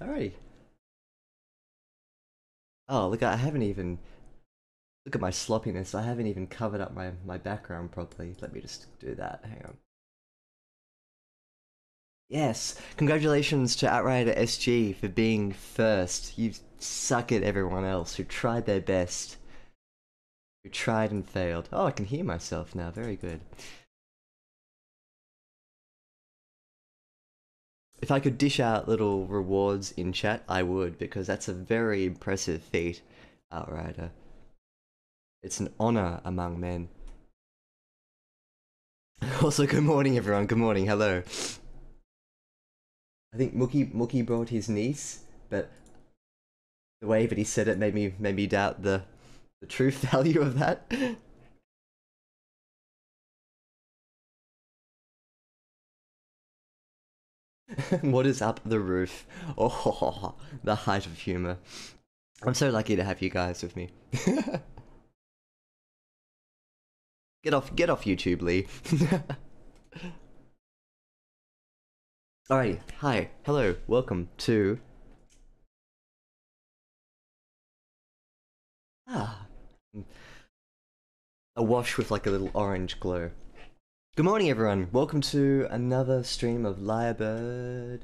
Alrighty. Oh, look, I haven't even... Look at my sloppiness. I haven't even covered up my background properly. Let me just do that. Hang on. Yes! Congratulations to Outrider SG for being first. You suck at everyone else who tried their best. Who tried and failed. Oh, I can hear myself now. Very good. If I could dish out little rewards in chat, I would, because that's a very impressive feat, Outrider. It's an honor among men. Also, good morning, everyone. Good morning. Hello. I think Mookie brought his niece, but the way that he said it made me doubt the truth value of that. What is up the roof? Oh, the height of humor. I'm so lucky to have you guys with me. Get off YouTube, Lee. Alright, hi, hello, welcome to... Ah, awash with like a little orange glow. Good morning, everyone. Welcome to another stream of Lyrebird.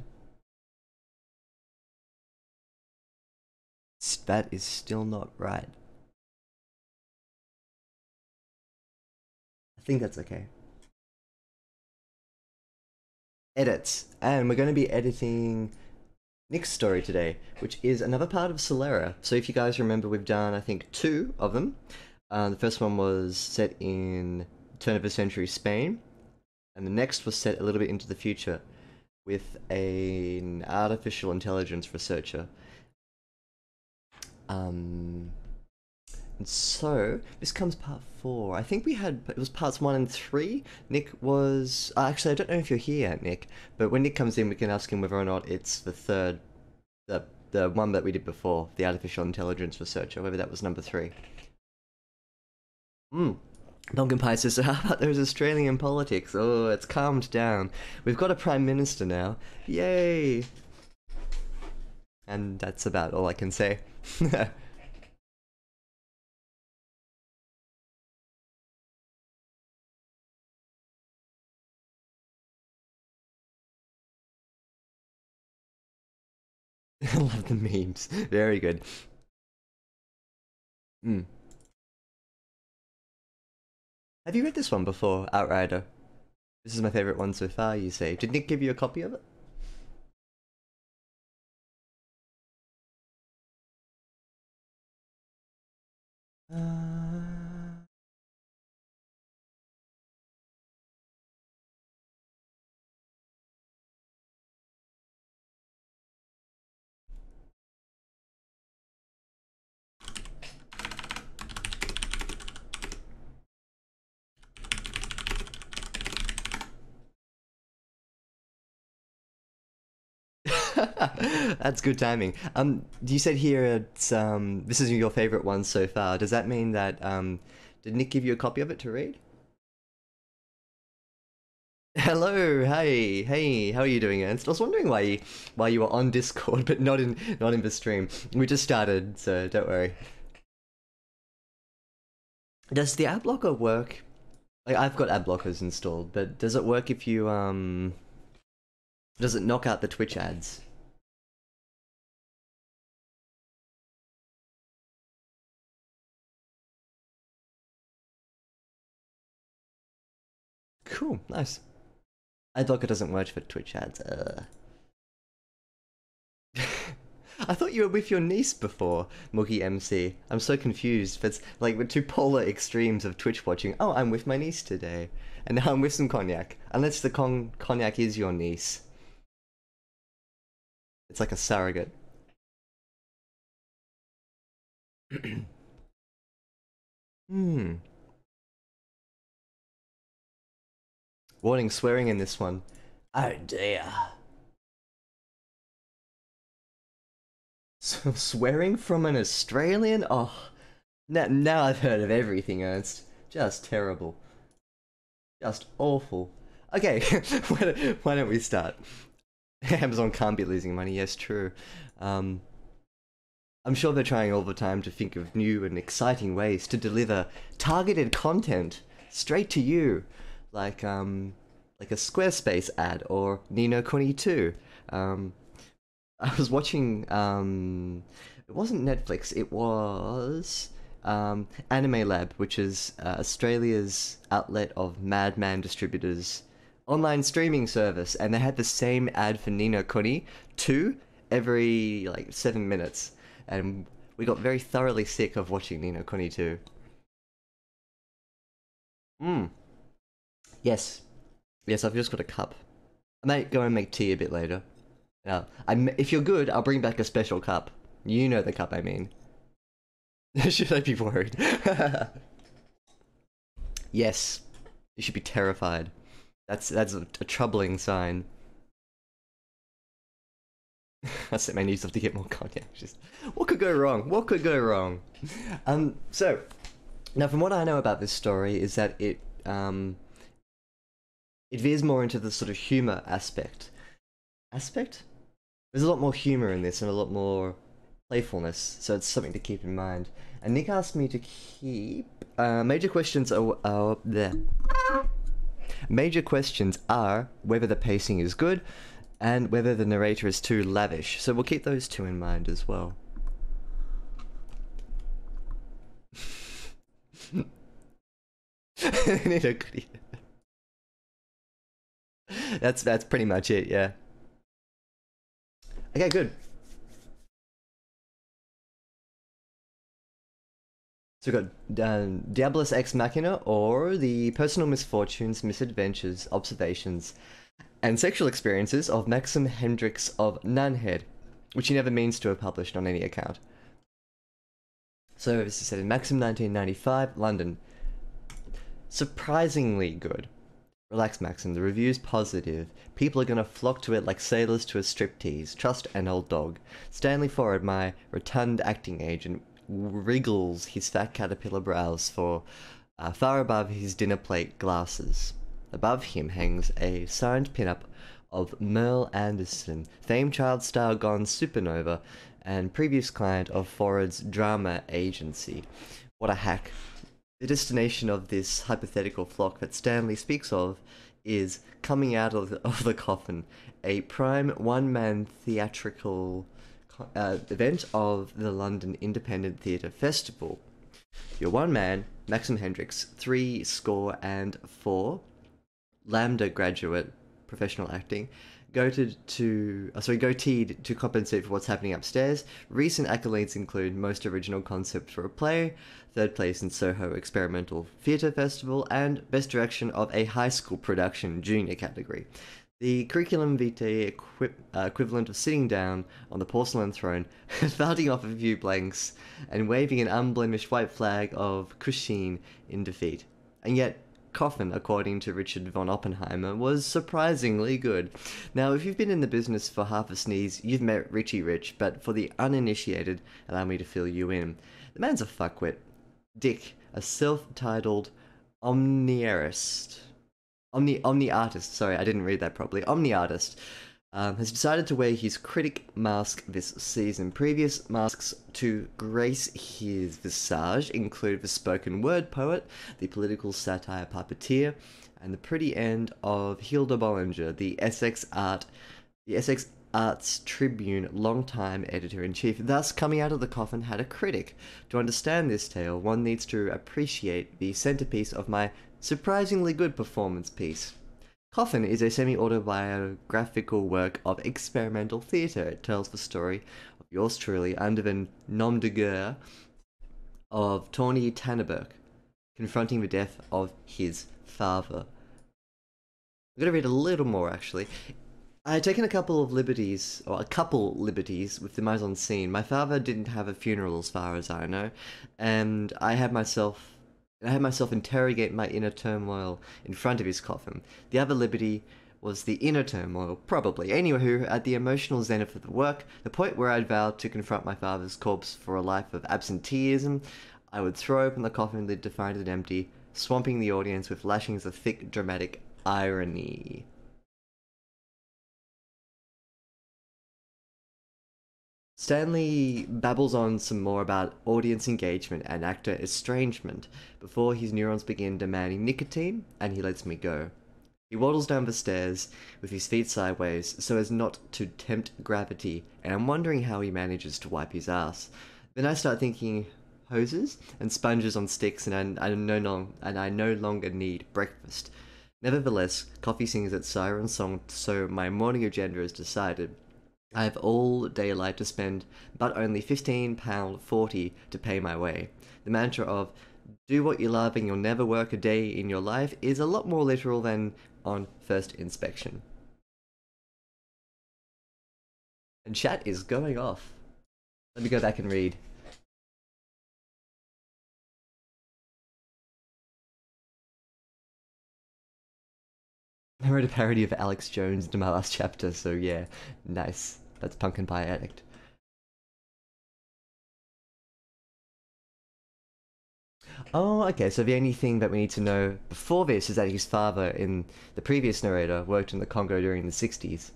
That is still not right. I think that's okay. Edits. And we're going to be editing Nick's story today, which is another part of Solera. So if you guys remember, we've done, I think, 2 of them. The first one was set in turn of the century Spain, and the next was set a little bit into the future with an artificial intelligence researcher. And so this comes part 4. I think it was parts 1 and 3. Nick was actually, I don't know if you're here, Nick, but when Nick comes in, we can ask him whether or not it's the third, the one that we did before, the artificial intelligence researcher, whether that was number 3. Pumpkin Pie says, so how about those Australian politics? Oh, it's calmed down. We've got a Prime Minister now. Yay! And that's about all I can say. I love the memes. Very good. Have you read this one before, Outrider? This is my favorite one so far, you say. Did Nick give you a copy of it? That's good timing. You said here it's this is your favorite one so far. Does that mean that did Nick give you a copy of it to read? Hello, hey, how are you doing, Ernst? I was wondering why you were on Discord but not in the stream. We just started, so don't worry. Does the ad blocker work? Like, I've got ad blockers installed, but does it work if you does it knock out the Twitch ads? Cool, nice. Adblocker doesn't work for Twitch ads. I thought you were with your niece before, Mookie MC. I'm so confused. That's like we're 2 polar extremes of Twitch watching. Oh, I'm with my niece today. And now I'm with some cognac. Unless the cognac is your niece. It's like a surrogate. Warning, swearing in this one. Oh dear. So, swearing from an Australian? Oh, now I've heard of everything, Ernst. Just terrible. Just awful. Okay, why don't we start? Amazon can't be losing money. Yes, true. Um, I'm sure they're trying all the time to think of new and exciting ways to deliver targeted content straight to you, like like a Squarespace ad or Nino Kuni 2. Um, I was watching it wasn't Netflix, it was Anime Lab, which is Australia's outlet of Madman Distributors online streaming service, and they had the same ad for Nino Kuni 2 every like 7 minutes, and we got very thoroughly sick of watching Nino Kuni 2. Mm. Yes, yes, I've just got a cup. I might go and make tea a bit later. If you're good, I'll bring back a special cup. You know the cup I mean. Should I be worried? Yes, you should be terrified. That's a troubling sign. I set my knees off to get more cognac. Just what could go wrong? What could go wrong? So now from what I know about this story is that it veers more into the sort of humor aspect. Aspect? There's a lot more humor in this and a lot more playfulness, so it's something to keep in mind. And Nick asked me to keep major questions are there. Major questions are whether the pacing is good and whether the narrator is too lavish. So we'll keep those two in mind as well. That's pretty much it, yeah. Okay, good. So we've got Diabolus Ex Machina, or the personal misfortunes, misadventures, observations, and sexual experiences of Maxim Hendricks of Nunhead, which he never means to have published on any account. So this is set in Maxim 1995, London. Surprisingly good. Relax, Maxim, the review's positive. People are gonna flock to it like sailors to a striptease. Trust an old dog. Stanley Forward, my rotund acting agent, wriggles his fat caterpillar brows for far above his dinner plate glasses. Above him hangs a signed pinup of Merle Anderson, famed child star gone supernova, and previous client of Forward's drama agency. What a hack. The destination of this hypothetical flock that Stanley speaks of is coming out of the coffin, a prime one-man theatrical event of the London Independent Theatre Festival. Your one man, Maxim Hendricks, 64, Lambda graduate, professional acting, goateed to compensate for what's happening upstairs. Recent accolades include Most Original Concept for a Play, third place in Soho Experimental Theatre Festival, and Best Direction of a High School Production Junior category. The curriculum vitae equivalent of sitting down on the porcelain throne, farting off a few blanks, and waving an unblemished white flag of Cushing in defeat. And yet, Coffin, according to Richard von Oppenheimer, was surprisingly good. Now, if you've been in the business for half a sneeze, you've met Richie Rich, but for the uninitiated, allow me to fill you in. The man's a fuckwit. Dick, a self-titled omni-artist, sorry, I didn't read that properly, omni-artist, has decided to wear his critic mask this season. Previous masks to grace his visage include the spoken word poet, the political satire puppeteer, and the pretty end of Hilda Bollinger, the Essex Arts Tribune longtime editor-in-chief. Thus, coming out of the coffin had a critic. To understand this tale, one needs to appreciate the centerpiece of my surprisingly good performance piece. Coffin is a semi-autobiographical work of experimental theatre. It tells the story of yours truly under the nom de guerre of Tawny Tanneberg, confronting the death of his father. I'm going to read a little more, actually. I had taken a couple liberties with the mise-en-scene. My father didn't have a funeral as far as I know, and I had myself interrogate my inner turmoil in front of his coffin. The other liberty was the inner turmoil, probably. Anywho, at the emotional zenith of the work, the point where I'd vowed to confront my father's corpse for a life of absenteeism, I would throw open the coffin lid to find it empty, swamping the audience with lashings of thick, dramatic irony. Stanley babbles on some more about audience engagement and actor estrangement before his neurons begin demanding nicotine, and he lets me go. He waddles down the stairs with his feet sideways so as not to tempt gravity, and I'm wondering how he manages to wipe his ass. Then I start thinking hoses and sponges on sticks, and I no longer need breakfast. Nevertheless, coffee sings its siren song, so my morning agenda is decided. I have all daylight to spend, but only £15.40 to pay my way. The mantra of do what you love and you'll never work a day in your life is a lot more literal than on first inspection. And chat is going off. Let me go back and read. I wrote a parody of Alex Jones in my last chapter, so yeah, nice. That's Pumpkin Pie Addict. Oh, okay, so the only thing that we need to know before this is that his father, in the previous narrator, worked in the Congo during the 60s.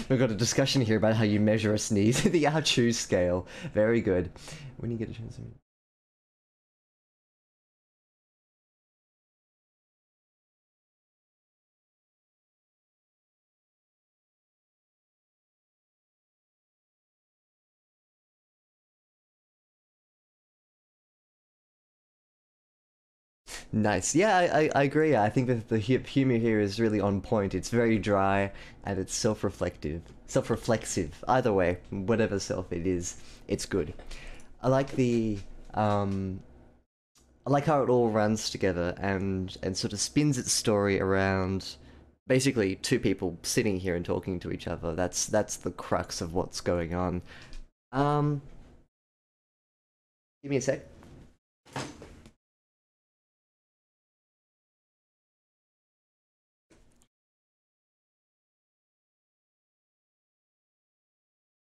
We've got a discussion here about how you measure a sneeze. The Achoo scale. Very good. When you get a chance to read. Nice. Yeah, I agree. I think that the humor here is really on point. It's very dry and it's self-reflective. Self-reflexive. Either way, whatever self it is, it's good. I like the I like how it all runs together and sort of spins its story around basically two people sitting here and talking to each other. That's the crux of what's going on. Um, give me a sec.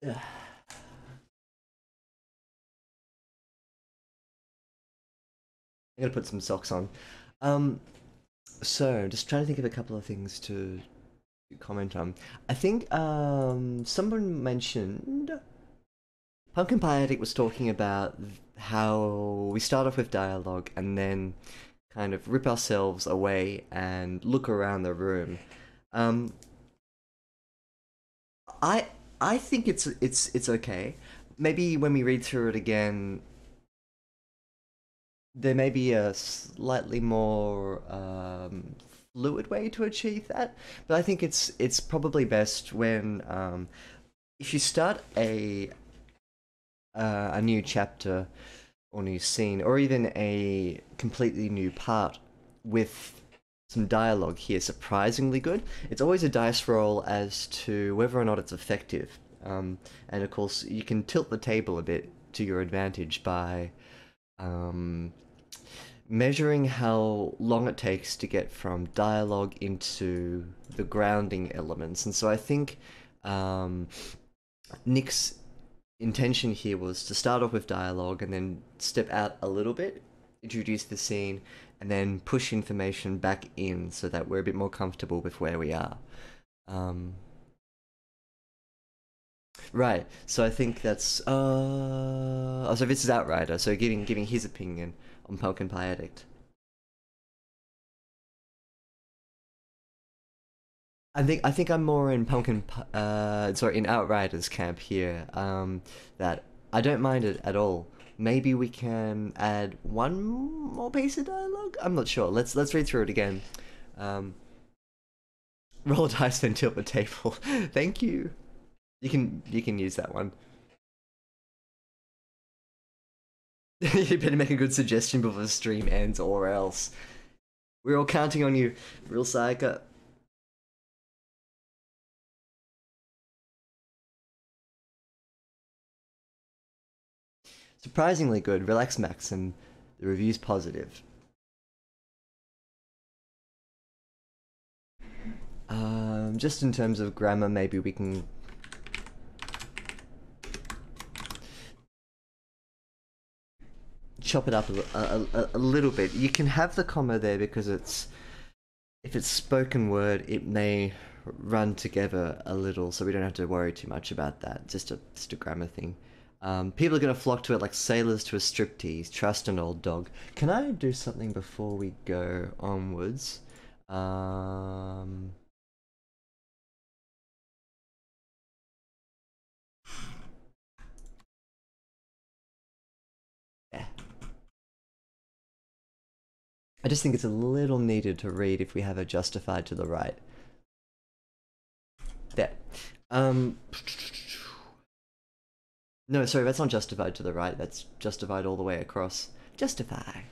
I'm gonna put some socks on. Um, so just trying to think of a couple of things to comment on. I think someone mentioned Pumpkin Pie Addict was talking about how we start off with dialogue and then kind of rip ourselves away and look around the room. Um, I I think it's okay. Maybe when we read through it again, there may be a slightly more fluid way to achieve that. But I think it's probably best when if you start a new chapter or new scene or even a completely new part with some dialogue here surprisingly good. It's always a dice roll as to whether or not it's effective. And of course, you can tilt the table a bit to your advantage by um, measuring how long it takes to get from dialogue into the grounding elements. And so I think um, Nick's intention here was to start off with dialogue and then step out a little bit, introduce the scene, and then push information back in so that we're a bit more comfortable with where we are. Um, right. So I think that's oh, so this is Outrider. So giving his opinion on Pumpkin Pie Addict. I think I'm more in sorry, in Outriders camp here. That I don't mind it at all. Maybe we can add one more piece of dialogue. I'm not sure. Let's read through it again. Um, roll a dice, then tilt the table. Thank you. You can use that one. You better make a good suggestion before the stream ends, or else. We're all counting on you, real psycho. Surprisingly good. Relax, Max, and the review's positive. Just in terms of grammar, maybe we can chop it up a little bit. You can have the comma there because it's if it's spoken word, it may run together a little, so we don't have to worry too much about that. Just a grammar thing. People are going to flock to it like sailors to a striptease. Trust an old dog. Can I do something before we go onwards? Yeah. I just think it's a little needed to read if we have a justified to the right. There. No, sorry, that's not justified to the right. That's justified all the way across. Justify.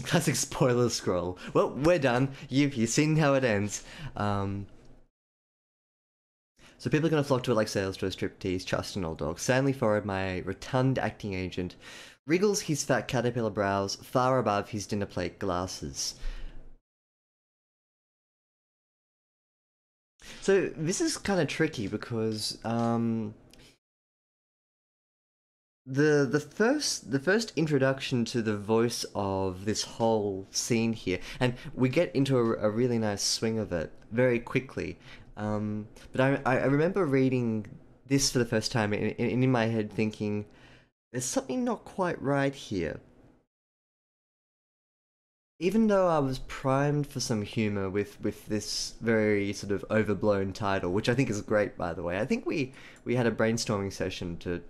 Classic spoiler scroll. Well, we're done. You've seen how it ends. So people are going to flock to it like sailors to a striptease. Trust an old dog. Stanley Forward, my rotund acting agent, wriggles his fat caterpillar brows far above his dinner plate glasses. So this is kind of tricky because the first introduction to the voice of this whole scene here, and we get into a really nice swing of it very quickly. But I remember reading this for the first time and in my head thinking, there's something not quite right here. Even though I was primed for some humor with this very sort of overblown title, which I think is great, by the way. I think we had a brainstorming session to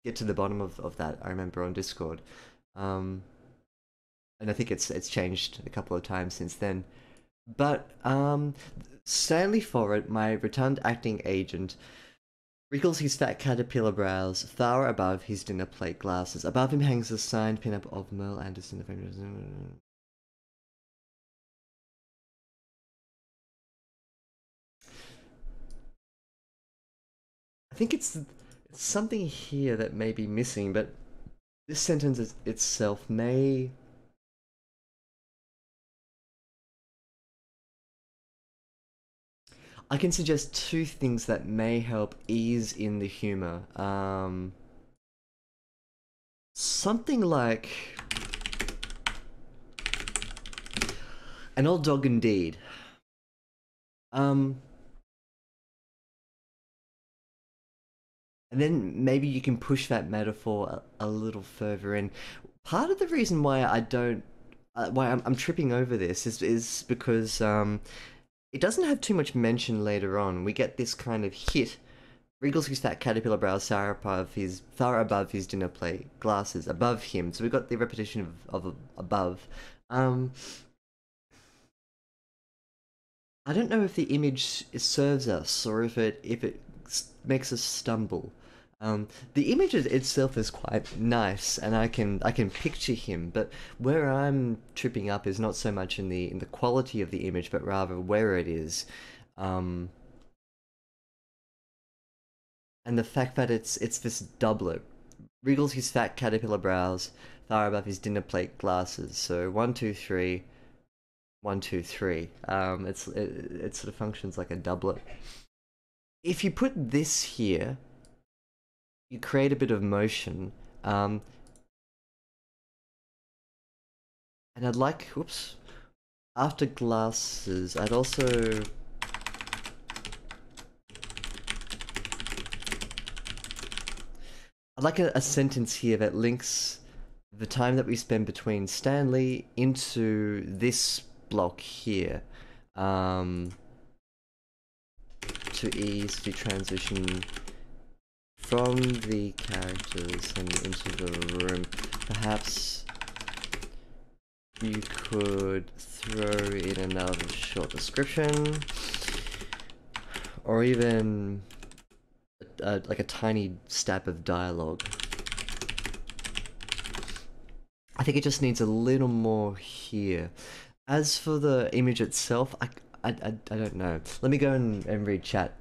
get to the bottom of that. I remember on Discord, and I think it's changed a couple of times since then. But Stanley Forrett, my rotund acting agent, wriggles his fat caterpillar brows far above his dinner plate glasses. Above him hangs a signed pinup of Merle Anderson. I think it's something here that may be missing, but this sentence itself may. I can suggest two things that may help ease in the humor. Something like an old dog indeed. Um, and then maybe you can push that metaphor a little further in. Part of the reason why I don't, why I'm tripping over this is because it doesn't have too much mention later on. We get this kind of hit. Wriggles his fat caterpillar brows far above his dinner plate glasses, above him. So we got the repetition of above. I don't know if the image serves us or if it makes us stumble. The image itself is quite nice, and I can picture him. But where I'm tripping up is not so much in the quality of the image, but rather where it is, um, and the fact that it's this doublet. Wriggles his fat caterpillar brows far above his dinner plate glasses. So 1, 2, 3, 1, 2, 3. It sort of functions like a doublet. If you put this here, you create a bit of motion. And I'd like, whoops, after glasses, I'd like a sentence here that links the time that we spend between Stanley into this block here. To ease the transition from the characters and into the room. Perhaps you could throw in another short description, or even like a tiny stab of dialogue. I think it just needs a little more here. As for the image itself, I don't know. Let me go and read chat.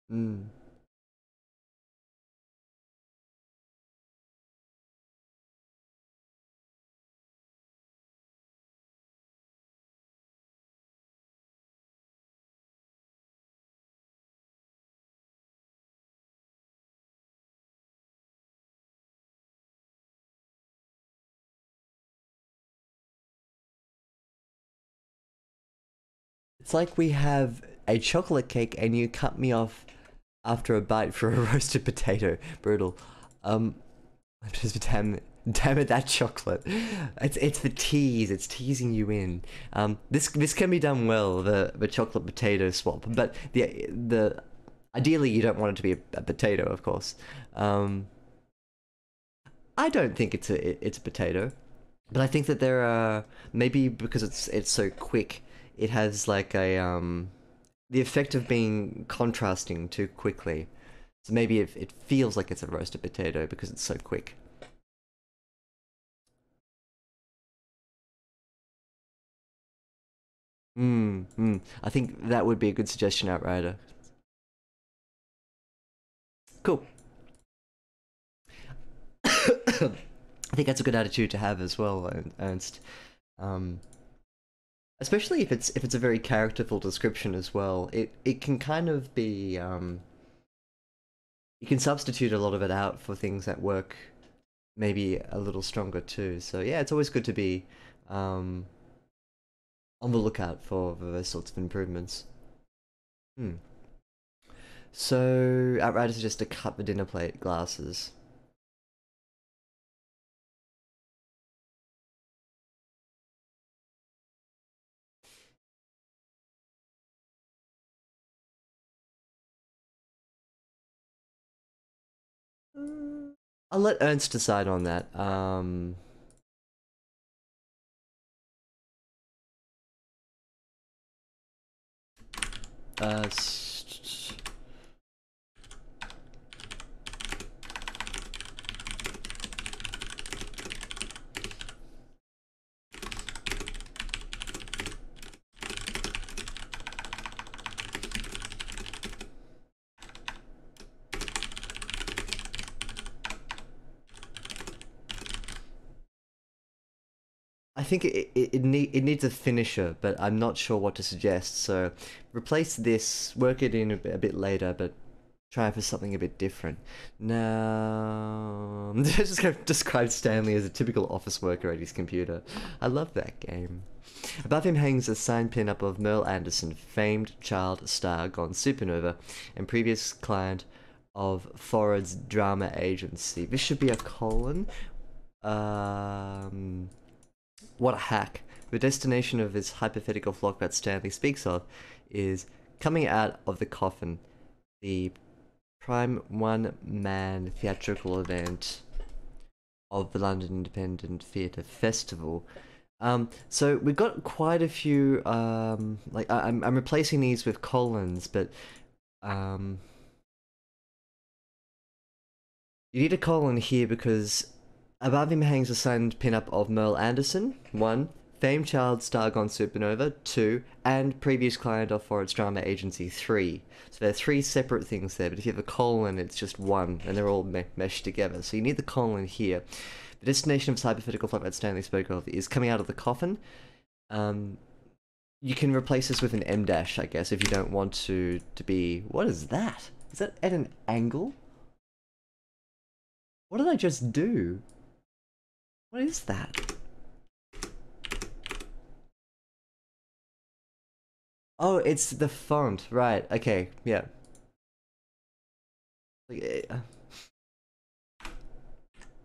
Hmm. It's like we have a chocolate cake and you cut me off after a bite for a roasted potato. Brutal. Just damn it, that chocolate. It's the tease. It's teasing you in. This can be done well, the chocolate potato swap, but the ideally you don't want it to be a potato, of course. I don't think it's a potato, but I think that there are, maybe because it's so quick, it has like a the effect of being contrasting too quickly. So maybe it feels like it's a roasted potato because it's so quick. I think that would be a good suggestion, Outrider. Cool. I think that's a good attitude to have as well, Ernst. Um, Especially if it's a very characterful description as well. It can kind of be you can substitute a lot of it out for things that work maybe a little stronger too. So yeah, it's always good to be um, on the lookout for those sorts of improvements. Hmm. So Outrider suggests to cut the dinner plate glasses. I'll let Ernst decide on that. Uh, I think it needs a finisher, but I'm not sure what to suggest. So replace this, work it in a bit later, but try for something a bit different. Now, I'm just going to describe Stanley as a typical office worker at his computer. I love that game. Above him hangs a signed pin-up of Merle Anderson, famed child star gone supernova, and previous client of Forward's drama agency. This should be a colon. Um, what a hack. The destination of this hypothetical flock that Stanley speaks of is coming out of the coffin, the prime one-man theatrical event of the London Independent Theatre Festival. So we've got quite a few, like, I'm replacing these with colons, but, you need a colon here because above him hangs a signed pin-up of Merle Anderson, 1, famed child star gone supernova, 2, and previous client of Forward's drama agency, 3. So there are 3 separate things there, but if you have a colon, it's just 1, and they're all meshed together. So you need the colon here. The destination of this hypothetical flight that Stanley spoke of is coming out of the coffin. You can replace this with an M dash, I guess, if you don't want to be... What is that? Is that at an angle? What did I just do? What is that? Oh, it's the font, right? Okay, yeah.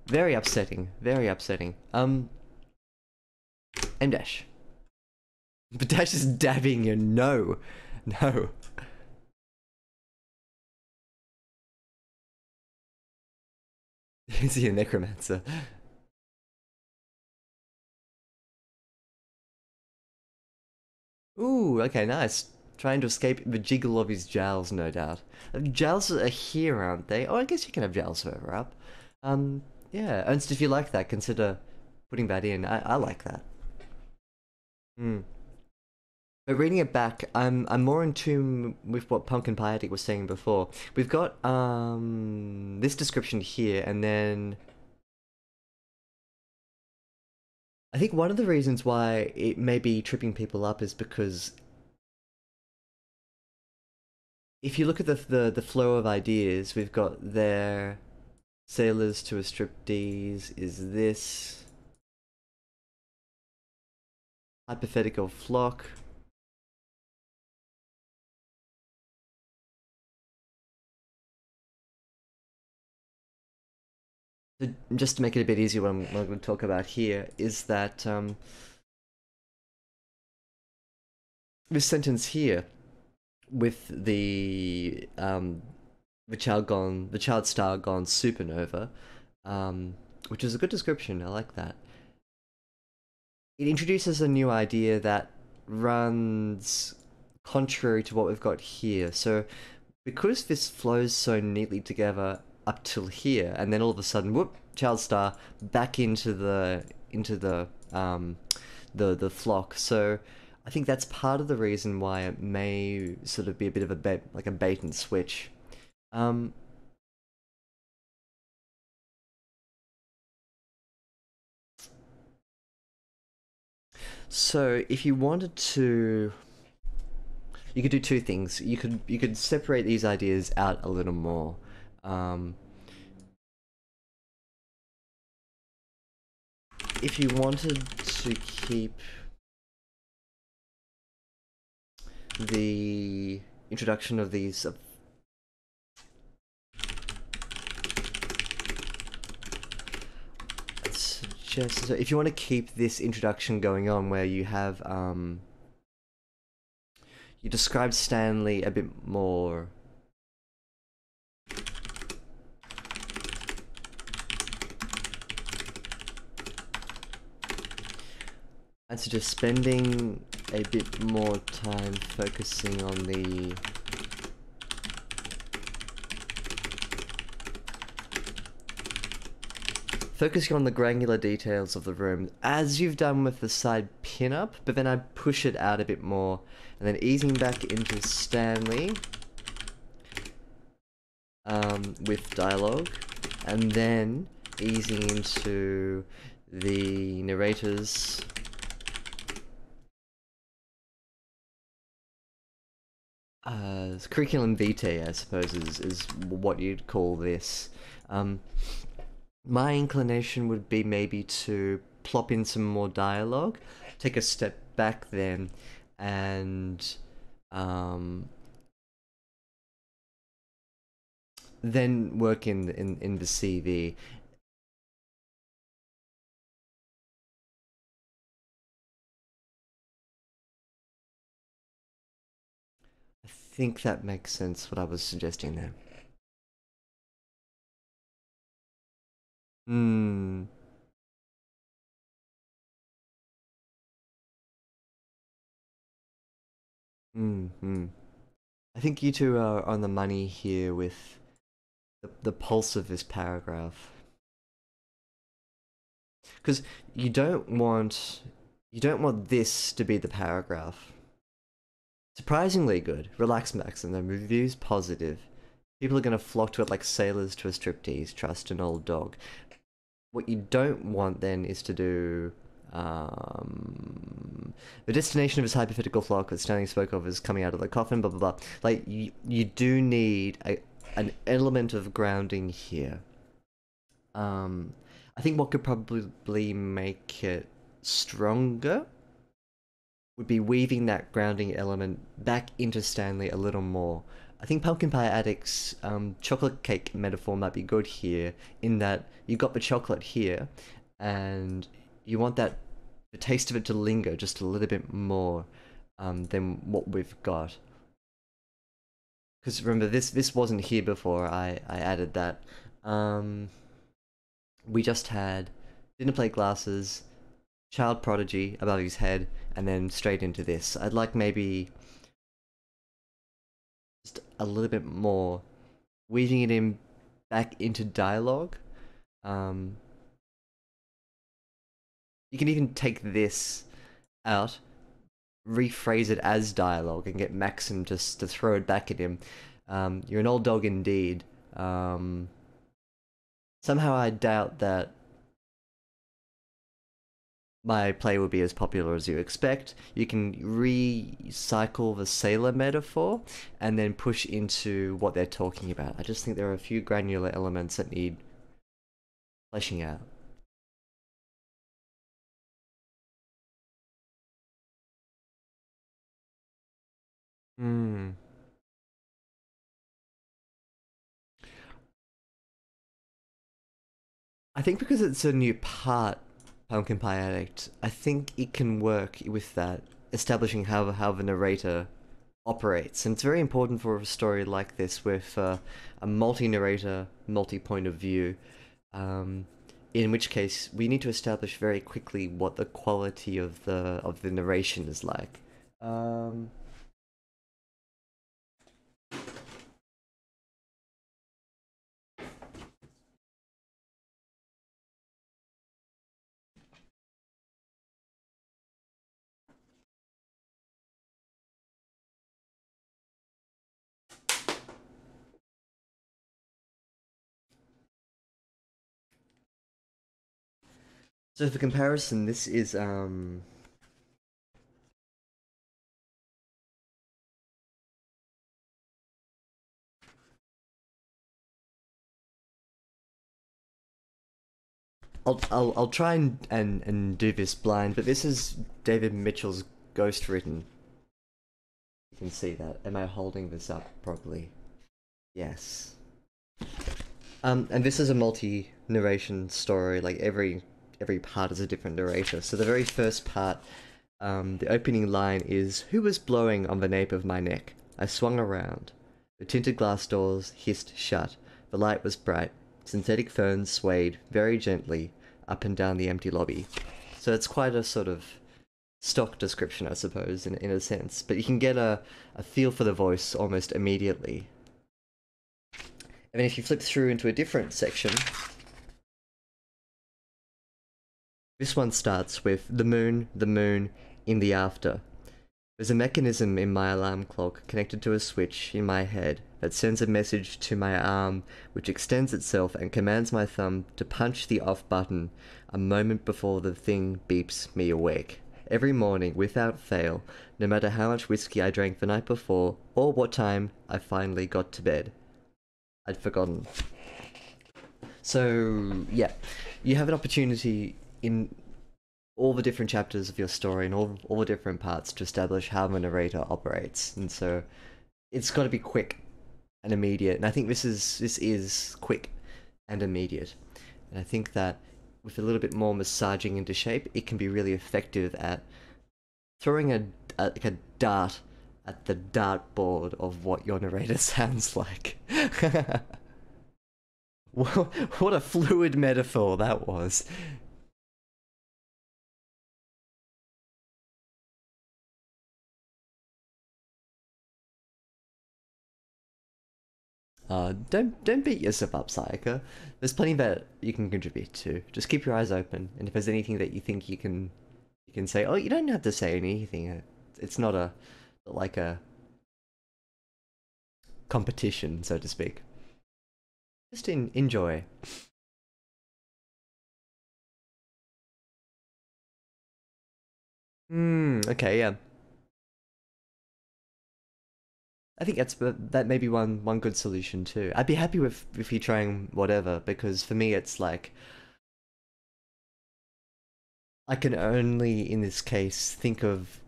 Very upsetting. Very upsetting. M dash. But dash is dabbing you. No, no. Is he a necromancer? Ooh, okay, nice. Trying to escape the jiggle of his jowls, no doubt. Jowls are here, aren't they? Oh, I guess you can have jowls further up. Yeah. Ernst, if you like that, consider putting that in. I like that. Hmm. But reading it back, I'm more in tune with what Pumpkin Pie Addict was saying before. We've got this description here, and then I think one of the reasons why it may be tripping people up is because if you look at the flow of ideas, we've got their sailors to a striptease. Is this hypothetical flock? So just to make it a bit easier, what I'm going to talk about here is that this sentence here with the child star gone supernova, um, which is a good description. I like that. It introduces a new idea that runs contrary to what we've got here. So because this flows so neatly together up till here, and then all of a sudden, whoop, child star back into the flock. So I think that's part of the reason why it may sort of be a bit of a bait and switch. Um, so if you wanted to, you could do two things. You could separate these ideas out a little more. Um, if you wanted to keep the introduction of these suggest, so if you want to keep this introduction going on where you have you describe Stanley a bit more I'd suggest spending a bit more time focusing on the granular details of the room, as you've done with the side pin-up, but then I'd push it out a bit more, and then easing back into Stanley with dialogue, and then easing into the narrator's curriculum vitae, I suppose, is what you'd call this. My inclination would be maybe to plop in some more dialogue, take a step back then, and then work in the CV. I think that makes sense what I was suggesting there. Hmm. Hmm. I think you two are on the money here with the pulse of this paragraph. Because you don't want this to be the paragraph. Surprisingly good. Relax, Maxim. The review's positive. People are going to flock to it like sailors to a striptease. Trust an old dog. What you don't want then is to do the destination of his hypothetical flock that Stanley spoke of is coming out of the coffin, blah blah blah. Like you do need an element of grounding here. I think what could probably make it stronger would be weaving that grounding element back into Stanley a little more. I think Pumpkin Pie Addict's chocolate cake metaphor might be good here, in that you got the chocolate here, and you want the taste of it to linger just a little bit more than what we've got. Because remember, this wasn't here before I added that. Um, we just had dinner plate glasses, child prodigy above his head, and then straight into this. I'd like maybe just a little bit more, weaving it in back into dialogue. Um, you can even take this out, rephrase it as dialogue, and get Maxim just to throw it back at him. You're an old dog indeed. Somehow I doubt that my play will be as popular as you expect. You can recycle the sailor metaphor and then push into what they're talking about. I just think there are a few granular elements that need fleshing out. Hmm. I think because it's a new part, Pumpkin Pie Addict, I think it can work with that, establishing how the narrator operates. And it's very important for a story like this with a multi-narrator, multi-point of view, um, in which case we need to establish very quickly what the quality of the narration is like. Um, so for comparison, this is I'll try and do this blind, but this is David Mitchell's ghost written. You can see that. Am I holding this up properly? Yes. And this is a multi-narration story. Like every part is a different narrator. So the very first part, the opening line is, "Who was blowing on the nape of my neck? I swung around. The tinted glass doors hissed shut. The light was bright. Synthetic ferns swayed very gently up and down the empty lobby." So it's quite a sort of stock description, I suppose, in a sense. But you can get a feel for the voice almost immediately. And then if you flip through into a different section, this one starts with the moon, in the after. There's a mechanism in my alarm clock connected to a switch in my head that sends a message to my arm which extends itself and commands my thumb to punch the off button a moment before the thing beeps me awake. Every morning, without fail, no matter how much whiskey I drank the night before or what time I finally got to bed. I'd forgotten. So, yeah, you have an opportunity in all the different chapters of your story and all the different parts to establish how the narrator operates. And so it's got to be quick and immediate. And I think this is quick and immediate. And I think that with a little bit more massaging into shape, it can be really effective at throwing like a dart at the dartboard of what your narrator sounds like. What a fluid metaphor that was. Don't beat yourself up, Sayaka. There's plenty that you can contribute to. Just keep your eyes open, and if there's anything that you think you can say. Oh, you don't have to say anything. It's not a like a competition, so to speak. Just enjoy. Okay, yeah. I think that may be one good solution too. I'd be happy with you trying whatever, because for me it's like I can only in this case think of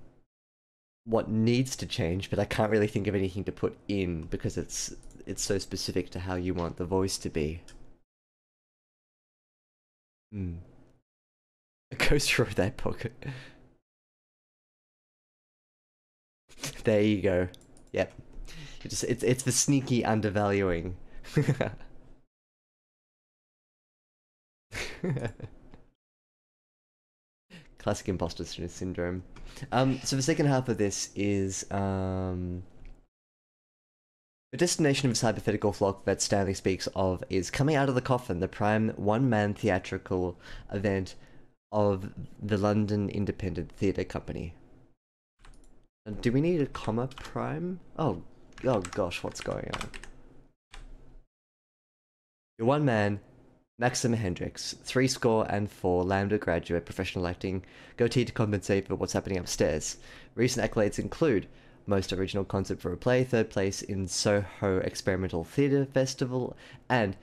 what needs to change, but I can't really think of anything to put in because it's so specific to how you want the voice to be. Hmm. Go through that pocket. There you go. Yep. It's the sneaky undervaluing. Classic imposter syndrome. So the second half of this is the destination of this hypothetical flock that Stanley speaks of is coming out of the coffin, the prime one-man theatrical event of the London Independent Theatre Company. Do we need a comma prime? Oh gosh, what's going on? Your one man, Maxim Hendricks, 74 Lambda graduate, professional acting, goatee to compensate for what's happening upstairs. Recent accolades include most original concept for a play, third place in Soho Experimental Theatre Festival, and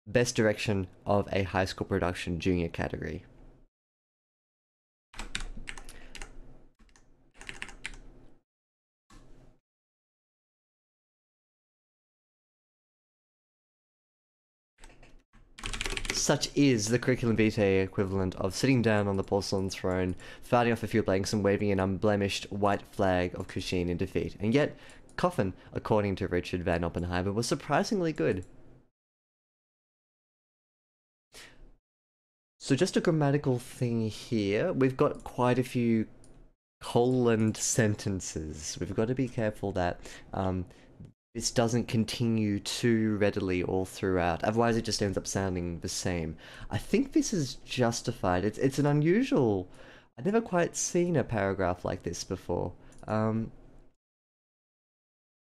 best direction of a high school production junior category. such is the curriculum vitae equivalent of sitting down on the porcelain throne, fighting off a few blanks and waving an unblemished white flag of Kushin in defeat. And yet, Coffin, according to Richard Van Oppenheimer, was surprisingly good. So just a grammatical thing here. We've got quite a few colon sentences. We've got to be careful that this doesn't continue too readily all throughout. Otherwise, it just ends up sounding the same. I think this is justified. It's an unusual... I've never quite seen a paragraph like this before.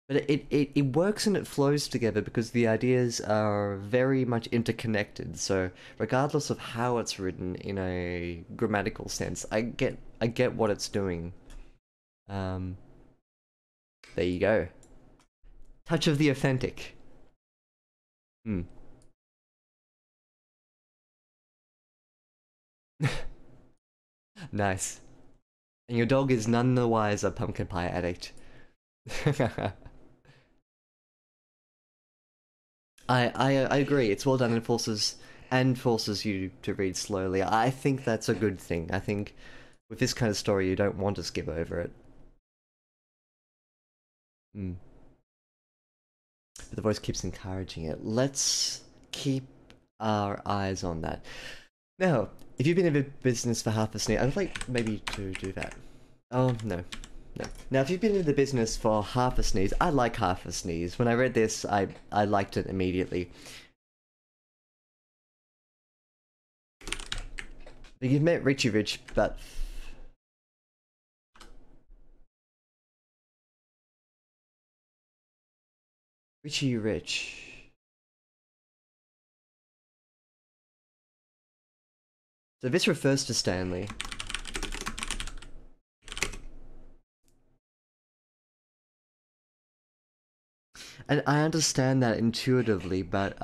But it works and it flows together because the ideas are very much interconnected. So regardless of how it's written in a grammatical sense, I get what it's doing. There you go. Touch of the authentic. Nice. And your dog is none the wiser, pumpkin pie addict. I agree. It's well done and forces you to read slowly. I think that's a good thing. I think with this kind of story, you don't want to skip over it. But the voice keeps encouraging it. Let's keep our eyes on that. Now, if you've been in business for half a sneeze, I'd like maybe to do that. Oh, no. No. Now, if you've been in the business for half a sneeze, I like half a sneeze. When I read this, I liked it immediately. You've met Richie Rich, but... Richie Rich... So this refers to Stanley. And I understand that intuitively, but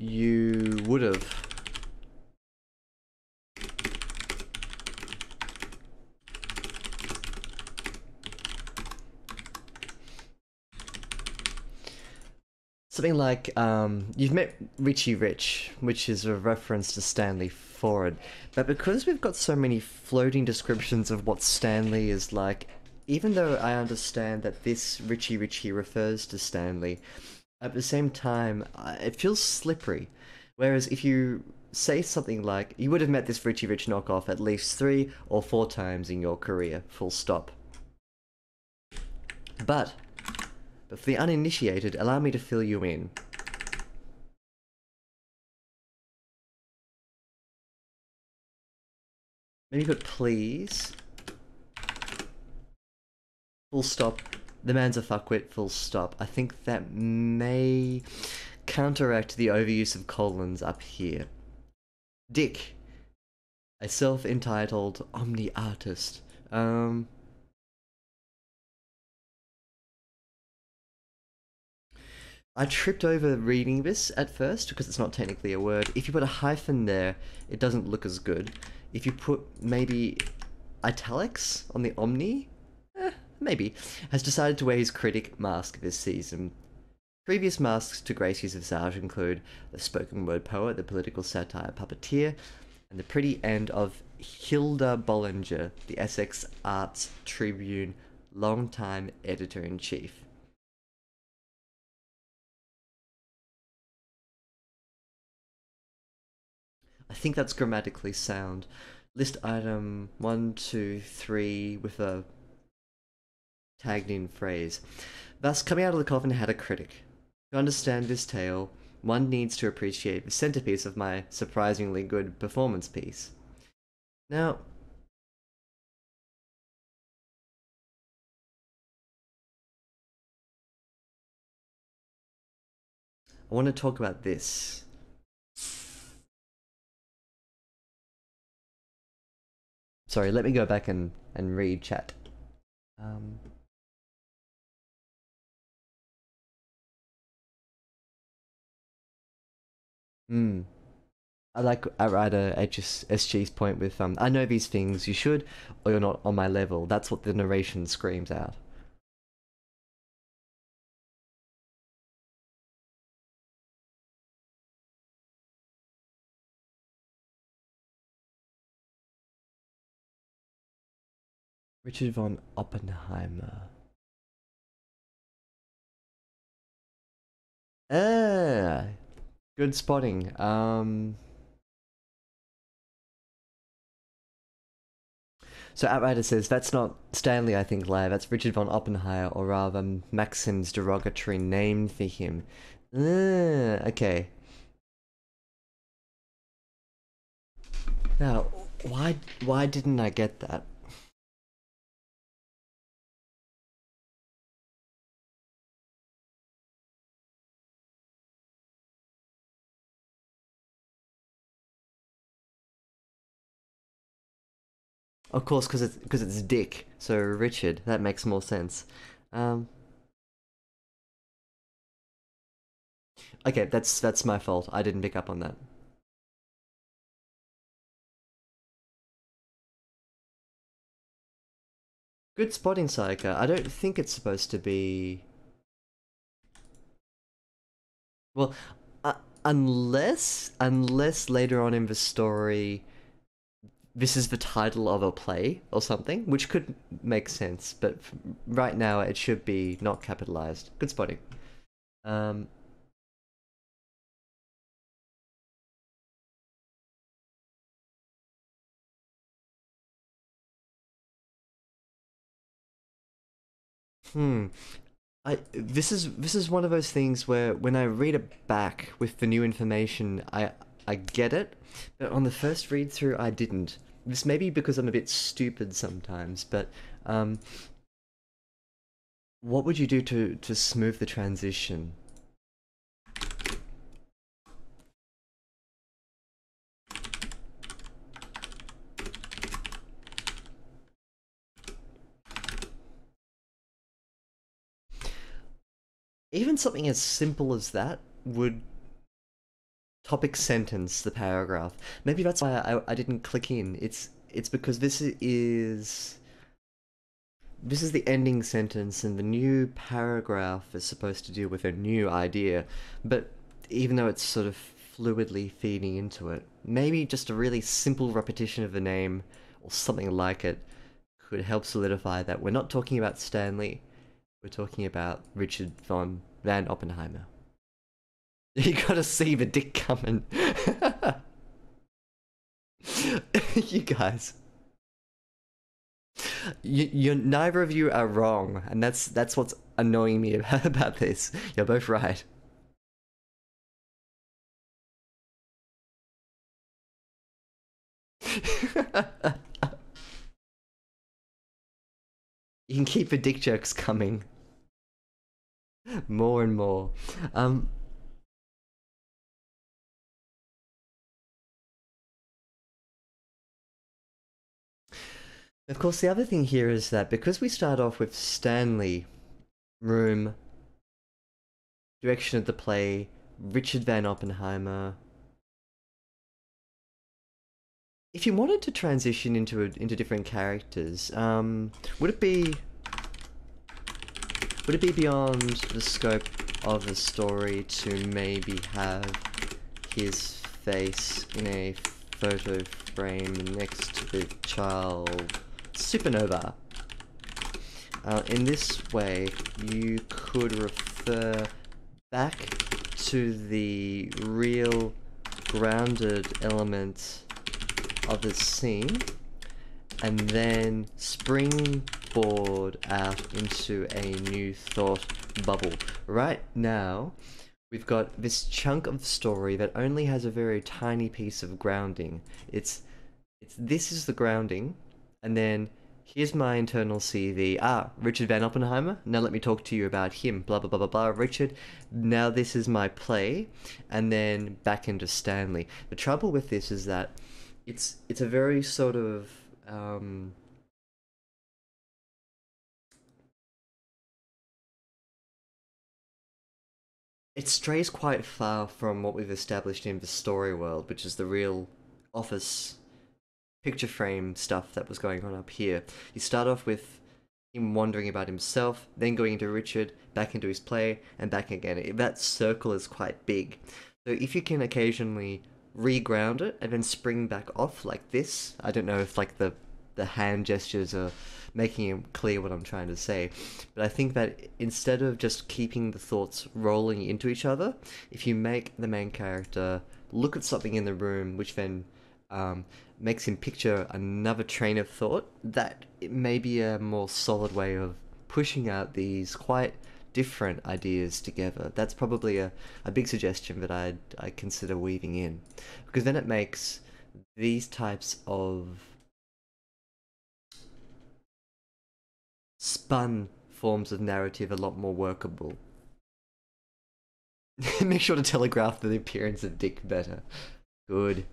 you would have. Something like, you've met Richie Rich, which is a reference to Stanley Ford. But because we've got so many floating descriptions of what Stanley is like, even though I understand that this Richie Richie refers to Stanley, at the same time, it feels slippery. Whereas if you say something like, you would have met this Richie Rich knockoff at least 3 or 4 times in your career, full stop. But for the uninitiated, allow me to fill you in. Maybe put please. Full stop. The man's a fuckwit, full stop. I think that may counteract the overuse of colons up here. Dick. A self-entitled omni-artist. I tripped over reading this at first because it's not technically a word. If you put a hyphen there, it doesn't look as good. If you put maybe italics on the omni, maybe, has decided to wear his critic mask this season. Previous masks to grace his visage include the spoken word poet, the political satire puppeteer, and the pretty end of Hilda Bollinger, the Essex Arts Tribune longtime editor-in-chief. I think that's grammatically sound. List item 1, 2, 3 with a tagged in phrase. Thus, coming out of the coffin had a critic. To understand this tale, one needs to appreciate the centerpiece of my surprisingly good performance piece. Now, I want to talk about this. Sorry, let me go back and read chat. Um, hmm. I like Outrider SG's point with I know these things, you should, or you're not on my level. That's what the narration screams out. Richard von Oppenheimer. Ah, good spotting. So Outrider says that's not Stanley, I think, live. That's Richard von Oppenheimer, or rather Maxim's derogatory name for him. Okay. Now, why didn't I get that? Of course, because it's Dick. So Richard, that makes more sense. Um, okay, that's my fault. I didn't pick up on that. Good spotting, Sayaka. I don't think it's supposed to be. Well, unless later on in the story, this is the title of a play or something, which could make sense. But right now, it should be not capitalized. Good spotting. Um, hmm. This is one of those things where when I read it back with the new information, I get it, but on the first read through I didn't. This may be because I'm a bit stupid sometimes, but um, what would you do to smooth the transition? Even something as simple as that would topic sentence the paragraph. Maybe that's why I didn't click in. It's because this is the ending sentence, and the new paragraph is supposed to deal with a new idea, but even though it's sort of fluidly feeding into it, maybe just a really simple repetition of the name or something like it could help solidify that we're not talking about Stanley, we're talking about Richard von Van Oppenheimer. You gotta see the dick coming. You guys. You neither of you are wrong, and that's what's annoying me about this. You're both right. You can keep the dick jokes coming more and more. Um, of course, the other thing here is that because we start off with Stanley, room, direction of the play, Richard Van Oppenheimer. If you wanted to transition into different characters, would it be beyond the scope of the story to maybe have his face in a photo frame next to the child supernova? In this way, you could refer back to the real grounded element of the scene and then springboard out into a new thought bubble. Right now, we've got this chunk of story that only has a very tiny piece of grounding. This is the grounding, and then here's my internal CV. Richard Van Oppenheimer. Now let me talk to you about him. Blah blah blah blah blah. Richard. Now this is my play, and then back into Stanley. The trouble with this is that it's a very sort of um, it strays quite far from what we've established in the story world, which is the real office picture frame stuff that was going on up here. You start off with him wondering about himself, then going into Richard, back into his play, and back again. That circle is quite big. So if you can occasionally reground it and then spring back off like this, I don't know if like the hand gestures are making it clear what I'm trying to say, but I think that instead of just keeping the thoughts rolling into each other, if you make the main character look at something in the room, which then makes him picture another train of thought, that it may be a more solid way of pushing out these quite different ideas together. That's probably a big suggestion that I consider weaving in, because then it makes these types of spun forms of narrative a lot more workable. Make sure to telegraph the appearance of Dick better. Good.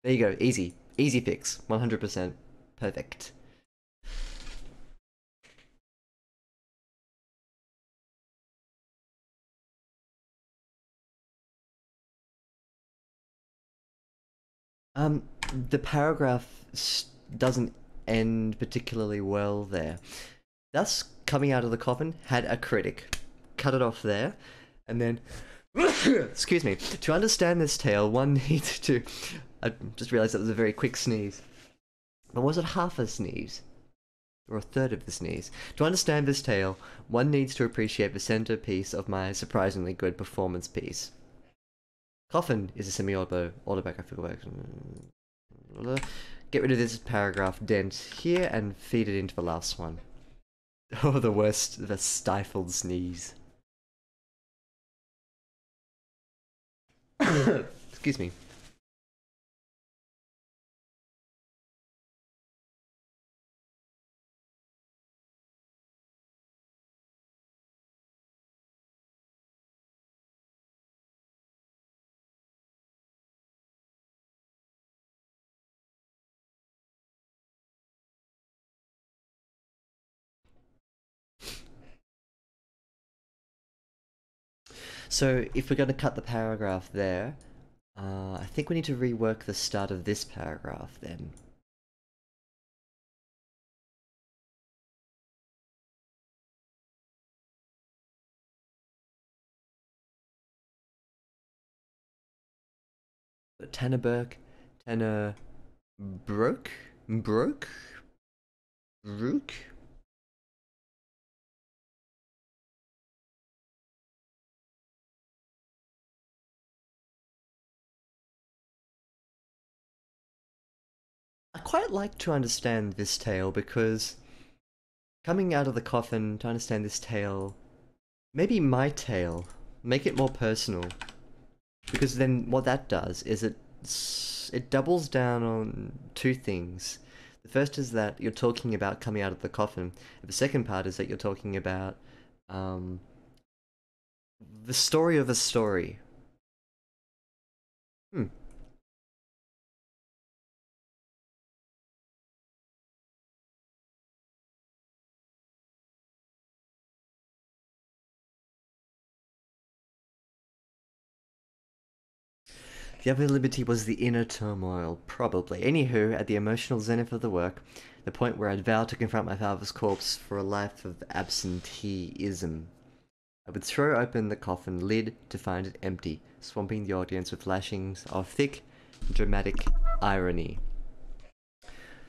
There you go. Easy. Easy fix. 100%. Perfect. Um, the paragraph doesn't end particularly well there. Thus, coming out of the coffin, had a critic. Cut it off there, and then... excuse me. To understand this tale, one needs to... I just realised that was a very quick sneeze. But was it half a sneeze? Or a third of the sneeze? To understand this tale, one needs to appreciate the centerpiece of my surprisingly good performance piece. Coffin is a semi-autobiographical work. Get rid of this paragraph dent here and feed it into the last one. Oh, the worst, the stifled sneeze. Excuse me. So, if we're going to cut the paragraph there, I think we need to rework the start of this paragraph then. Tanner Burke, Tanner Broke? Broke? Brook? I quite like to understand this tale because coming out of the coffin to understand this tale, maybe my tale, make it more personal. Because then what that does is it doubles down on two things. The first is that you're talking about coming out of the coffin. The second part is that you're talking about um, the story of a story. Hmm. The other liberty was the inner turmoil, probably. Anywho, at the emotional zenith of the work, the point where I'd vowed to confront my father's corpse for a life of absenteeism. I would throw open the coffin lid to find it empty, swamping the audience with lashings of thick, dramatic irony.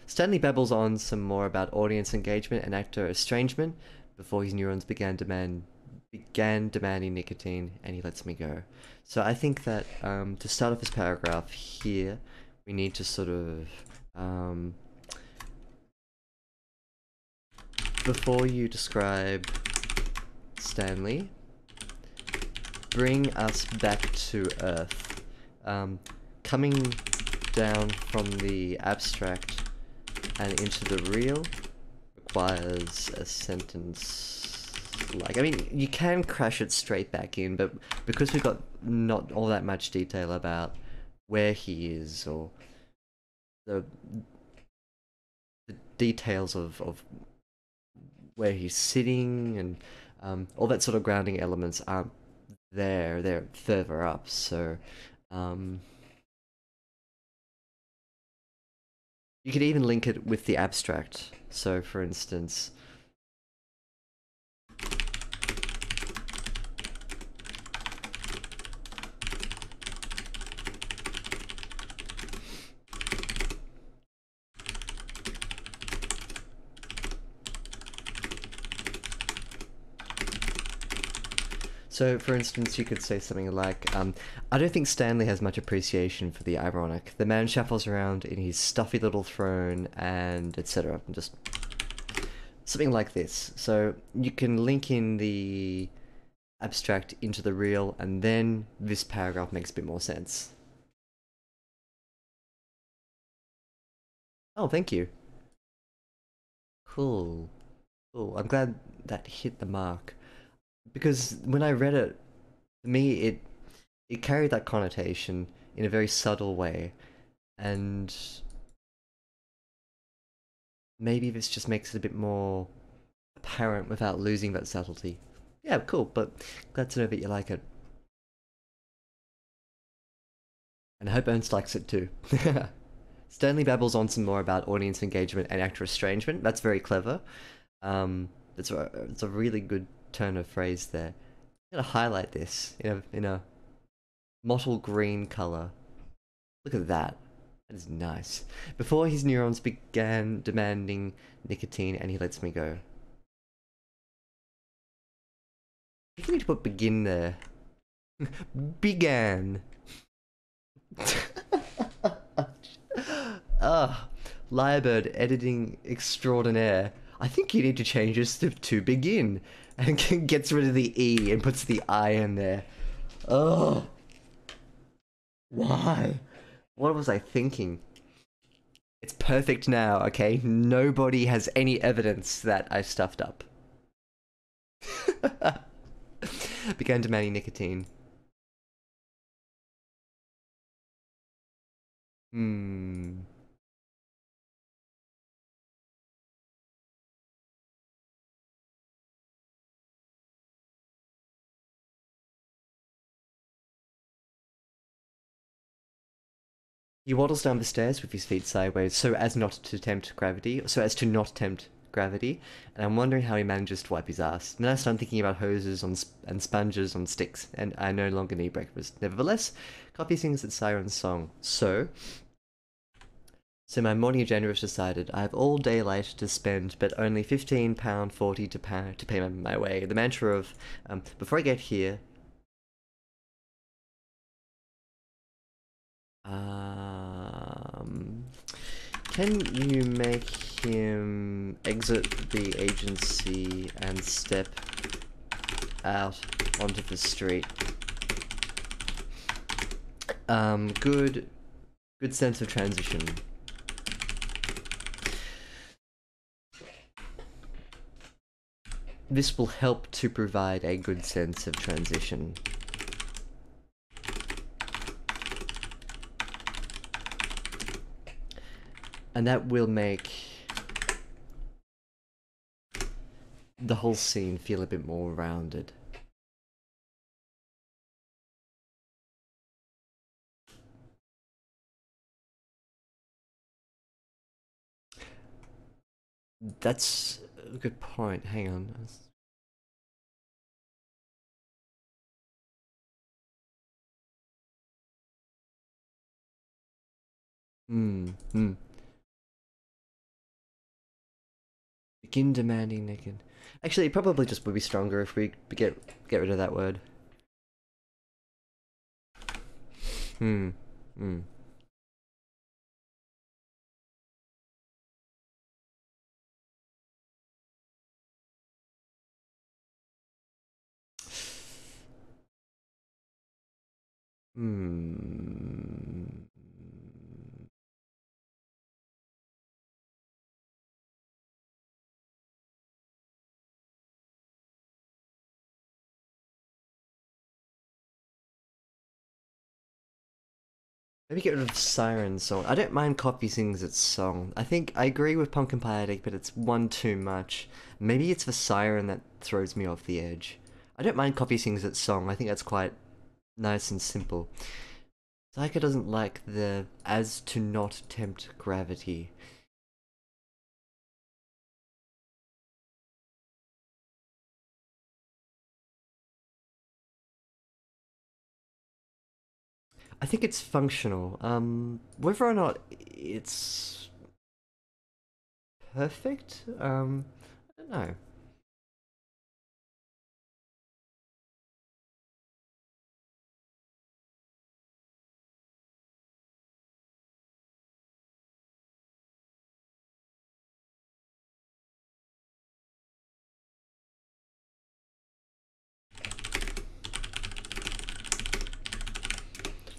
Stanley babbles on some more about audience engagement and actor estrangement before his neurons began demanding nicotine, and he lets me go. So I think that to start off this paragraph here, we need to sort of before you describe Stanley, bring us back to Earth. Coming down from the abstract and into the real requires a sentence like, I mean, you can crash it straight back in, but because we've got not all that much detail about where he is or the details of where he's sitting and all that sort of grounding elements aren't there, they're further up, so you could even link it with the abstract. So for instance, you could say something like, I don't think Stanley has much appreciation for the ironic. The man shuffles around in his stuffy little throne and etc. Just something like this. So you can link in the abstract into the real, and then this paragraph makes a bit more sense. Oh, thank you. Cool. Cool. I'm glad that hit the mark. Because when I read it, to me, it carried that connotation in a very subtle way, and maybe this just makes it a bit more apparent without losing that subtlety. Yeah, cool, but glad to know that you like it. And I hope Ernst likes it too. Stanley babbles on some more about audience engagement and actor estrangement. That's very clever. It's a really good turn of phrase there. I'm gonna highlight this in a mottled green color. Look at that. That is nice. Before his neurons began demanding nicotine, and he lets me go. I think you need to put begin there. Began. Ah, Lyrebird editing extraordinaire. I think you need to change this to begin, and gets rid of the E and puts the I in there. Oh, why? What was I thinking? It's perfect now, okay? Nobody has any evidence that I stuffed up. Began demanding nicotine. Hmm. He waddles down the stairs with his feet sideways so as to not tempt gravity, and I'm wondering how he manages to wipe his ass. Then I start thinking about hoses and sponges on sticks, and I no longer need breakfast. Nevertheless, coffee sings its siren song. So my morning agenda has decided I have all daylight to spend, but only £15.40 to pay my way. The mantra of, before I get here, um, can you make him exit the agency and step out onto the street? Good sense of transition. This will help to provide a good sense of transition. And that will make the whole scene feel a bit more rounded. That's a good point. Hang on. Hmm. Begin demanding naked. Actually, it probably just would be stronger if we get rid of that word. Hmm. Hmm. Hmm. Maybe get rid of Siren Song. I don't mind Coffee Sings its song. I think I agree with Pumpkin Pie Addict, but it's one too much. Maybe it's the siren that throws me off the edge. I don't mind Coffee Sings its song. I think that's quite nice and simple. Psycho doesn't like the as to not tempt gravity. I think it's functional. Whether or not it's perfect, I don't know.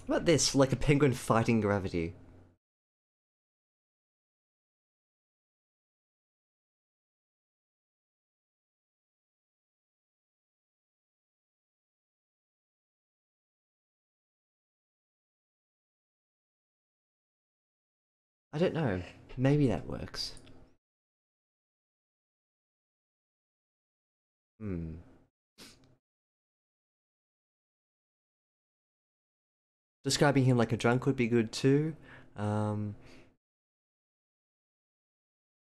What about this, like a penguin fighting gravity? I don't know. Maybe that works. Hmm. Describing him like a drunk would be good too. Um,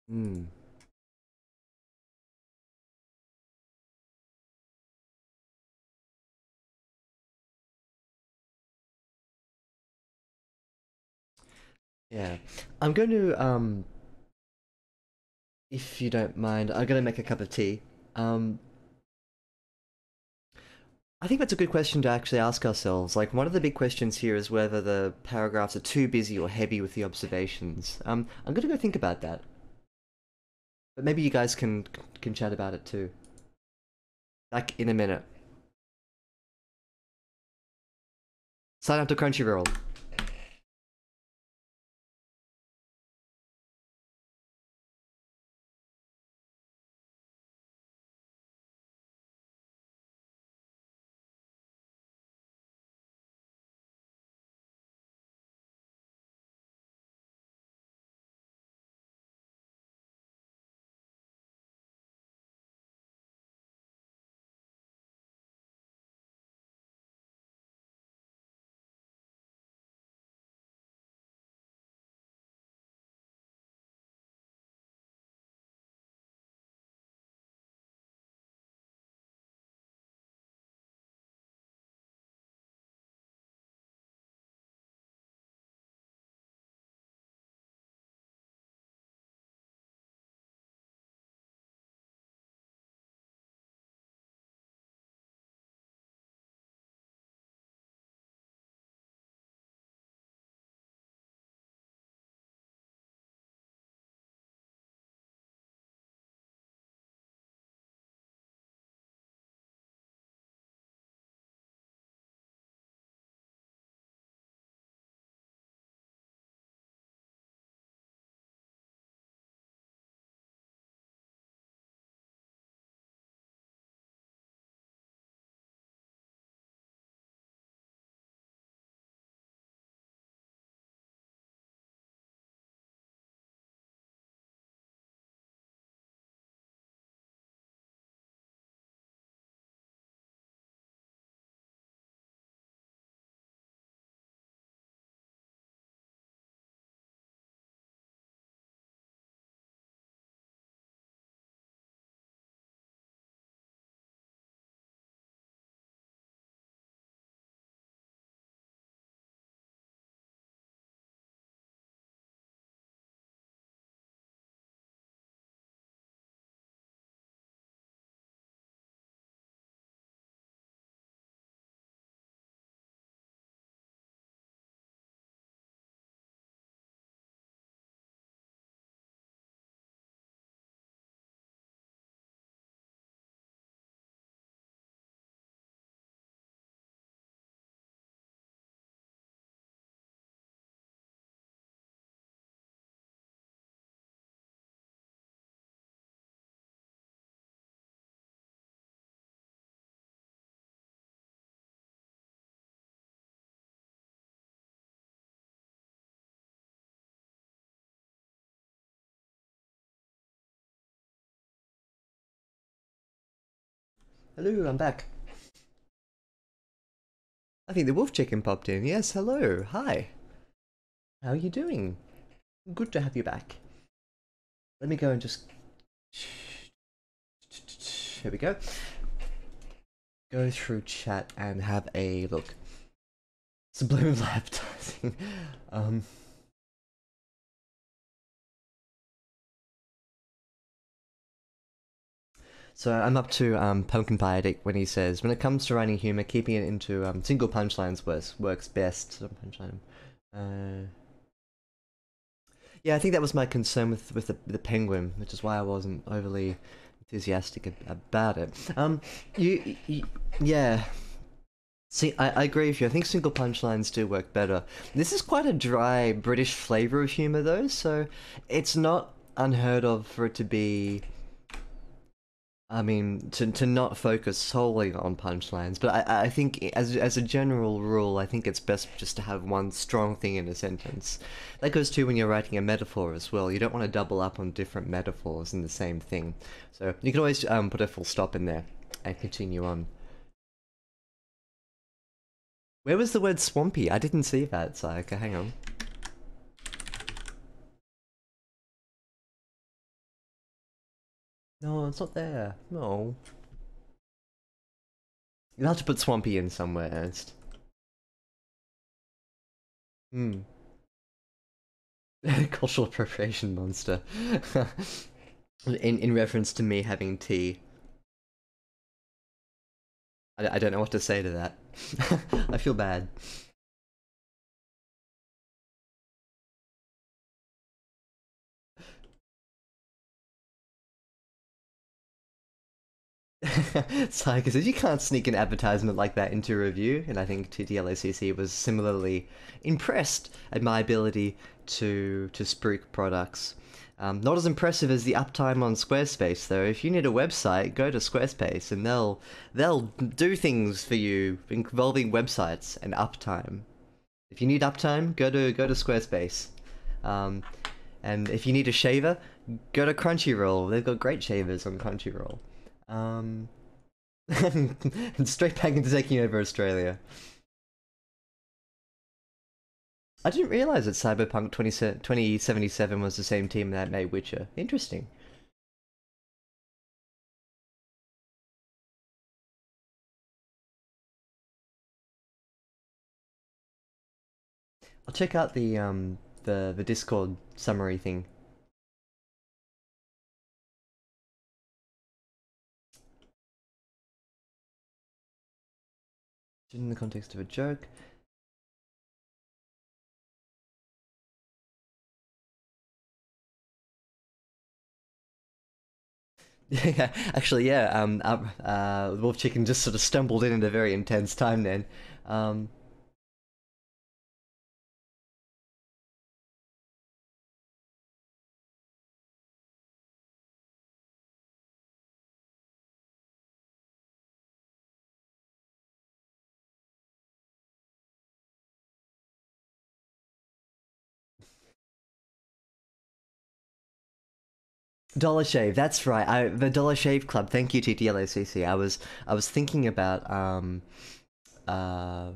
hmm. Yeah. I'm going to, if you don't mind, I'm going to make a cup of tea. Um, I think that's a good question to actually ask ourselves. Like, one of the big questions here is whether the paragraphs are too busy or heavy with the observations. I'm going to go think about that. But maybe you guys can chat about it too. Back in a minute. Sign up to Crunchyroll. Hello, I'm back. I think the wolf chicken popped in. Yes, hello. Hi. How are you doing? Good to have you back. Let me go and just... Here we go. Go through chat and have a look. Subliminal advertising. So I'm up to Pumpkin Pie Addict when he says, when it comes to writing humor, keeping it into single punchlines works best. Punchline. Yeah, I think that was my concern with the penguin, which is why I wasn't overly enthusiastic about it. Yeah. See, I agree with you. I think single punchlines do work better. This is quite a dry British flavour of humour, though, so it's not unheard of for it to be. I mean, to not focus solely on punchlines, but I think as a general rule, I think it's best just to have one strong thing in a sentence. That goes too when you're writing a metaphor as well. You don't want to double up on different metaphors in the same thing. So you can always put a full stop in there and continue on. Where was the word swampy? I didn't see that, so okay, hang on. No, it's not there. No. You'll have to put swampy in somewhere, Ernst. Hmm. Cultural appropriation monster. in reference to me having tea. I don't know what to say to that. I feel bad. Psycho says you can't sneak an advertisement like that into a review, and I think TTLACC was similarly impressed at my ability to spruik products. Not as impressive as the uptime on Squarespace, though. If you need a website, go to Squarespace, and they'll do things for you involving websites and uptime. If you need uptime, go to Squarespace. And if you need a shaver, go to Crunchyroll. They've got great shavers on Crunchyroll. And straight back into taking over Australia. I didn't realise that Cyberpunk 2077 was the same team that made Witcher. Interesting. I'll check out the Discord summary thing. In the context of a joke. Yeah, actually, yeah. Wolf Chicken just sort of stumbled in at a very intense time then. Um, Dollar Shave, that's right. The Dollar Shave Club. Thank you, TTLACC. I was thinking about uh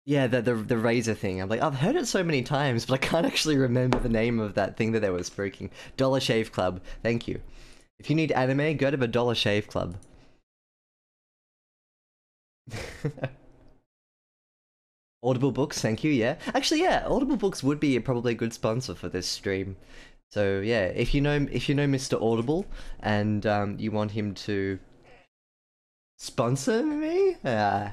yeah, the razor thing. I'm like, I've heard it so many times, but I can't actually remember the name of that thing that they were speaking. Dollar Shave Club. Thank you. If you need anime, go to the Dollar Shave Club. Audible Books, thank you. Yeah, actually, yeah, Audible Books would be probably a good sponsor for this stream. So yeah, if you know Mr. Audible and you want him to sponsor me, nah.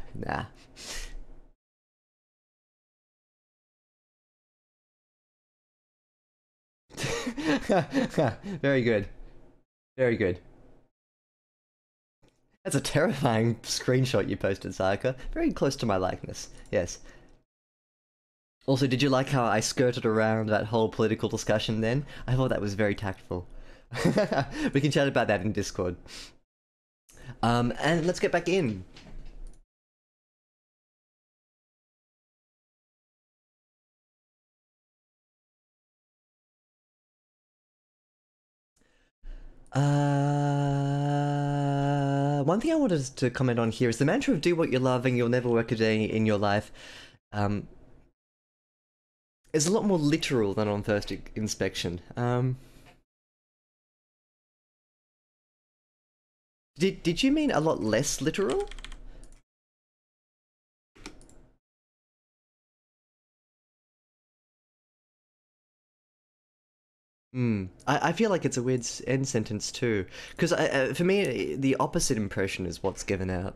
Very good. Very good. That's a terrifying screenshot you posted, Sayaka. Very close to my likeness. Yes. Also, did you like how I skirted around that whole political discussion then? I thought that was very tactful. We can chat about that in Discord. And let's get back in. One thing I wanted to comment on here is the mantra of do what you love and you'll never work a day in your life. Um, is a lot more literal than on first inspection. Did you mean a lot less literal? I feel like it's a weird end sentence too, because for me the opposite impression is what's given out.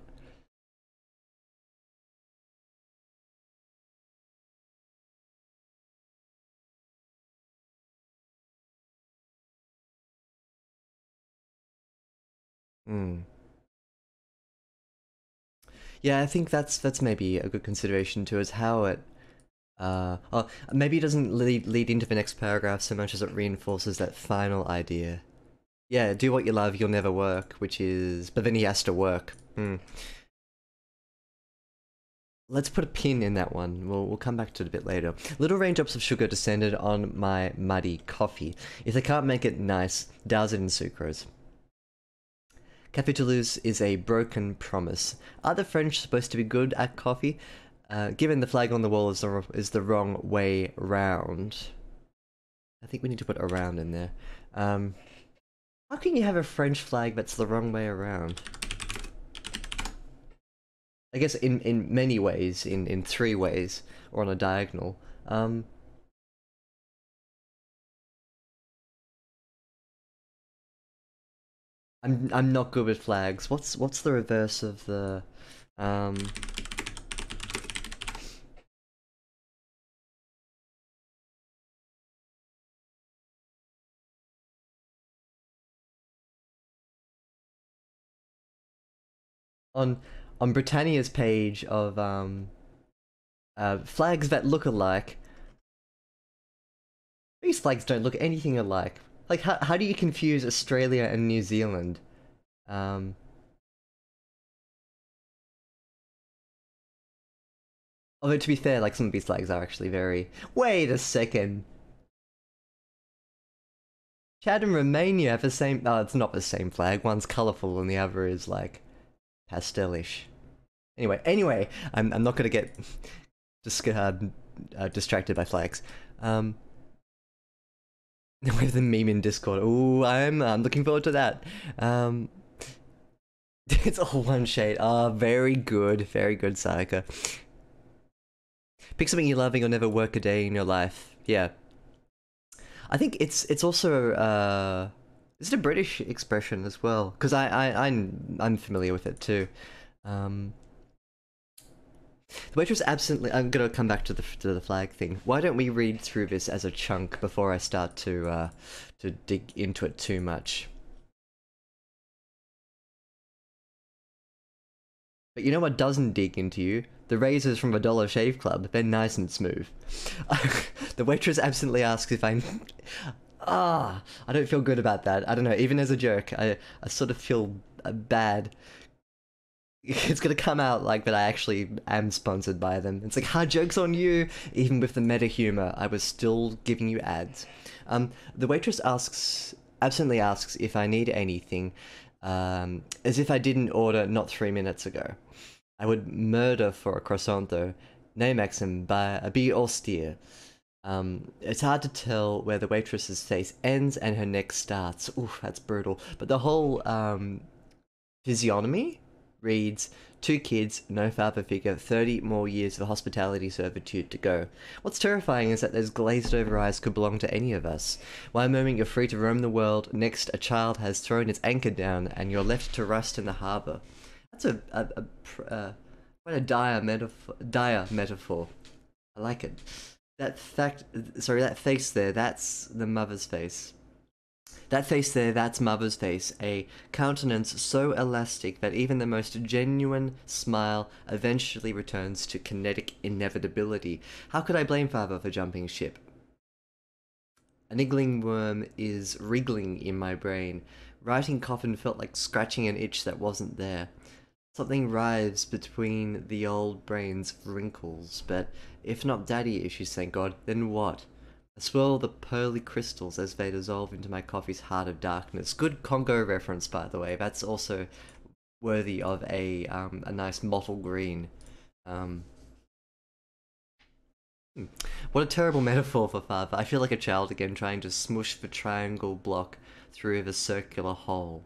Hmm. Yeah, I think that's maybe a good consideration too, is how it oh, maybe it doesn't lead into the next paragraph so much as it reinforces that final idea. Yeah, do what you love, you'll never work, which is, but then he has to work. Let's put a pin in that one. We'll come back to it a bit later. Little raindrops of sugar descended on my muddy coffee. If they can't make it nice, douse it in sucrose. Café Toulouse is a broken promise. Are the French supposed to be good at coffee? Given the flag on the wall is the wrong way round. I think we need to put around in there. How can you have a French flag that's the wrong way around? I guess in many ways, in three ways, or on a diagonal. I'm not good with flags. What's the reverse of the um on Britannia's page of flags that look alike. These flags don't look anything alike. Like how do you confuse Australia and New Zealand? Um Although to be fair, like some of these flags are actually very. Wait a second. Chad and Romania have the same. Oh, it's not the same flag. One's colourful and the other is like pastelish. Anyway, I'm not gonna get distracted by flags. With the meme in Discord. Ooh, I'm looking forward to that. It's all one shade. Ah, very good, Sayaka. Pick something you love and you'll never work a day in your life. Yeah, I think it's also is it a British expression as well? Because I'm familiar with it too. Um, the waitress absently. I'm gonna come back to the flag thing. Why don't we read through this as a chunk before I start to dig into it too much? But you know what doesn't dig into you? The razors from the Dollar Shave Club. They're nice and smooth. The waitress absently asks if I'm. I don't feel good about that. I don't know. Even as a joke, I sort of feel bad. It's gonna come out like that I actually am sponsored by them. It's like, joke's on you! Even with the meta humor, I was still giving you ads. The waitress absently asks if I need anything, as if I didn't order not 3 minutes ago. I would murder for a croissant though. No, Maxim, be austere. It's hard to tell where the waitress's face ends and her neck starts. Oof, that's brutal. But the whole physiognomy reads, 2 kids, no father figure, 30 more years of hospitality servitude to go. What's terrifying is that those glazed over eyes could belong to any of us. One moment you're free to roam the world, next a child has thrown its anchor down and you're left to rust in the harbour. That's quite a dire metaphor. I like it. That face there, that's the mother's face. That face there, that's mother's face, a countenance so elastic that even the most genuine smile eventually returns to kinetic inevitability. How could I blame father for jumping ship? A niggling worm is wriggling in my brain. Writing coffin felt like scratching an itch that wasn't there. Something writhes between the old brain's wrinkles, but if not daddy issues, thank God, then what? I swirl the pearly crystals as they dissolve into my coffee's heart of darkness. Good Congo reference, by the way. That's also worthy of a nice mottle green. Um, what a terrible metaphor for father. I feel like a child again trying to smush the triangle block through the circular hole.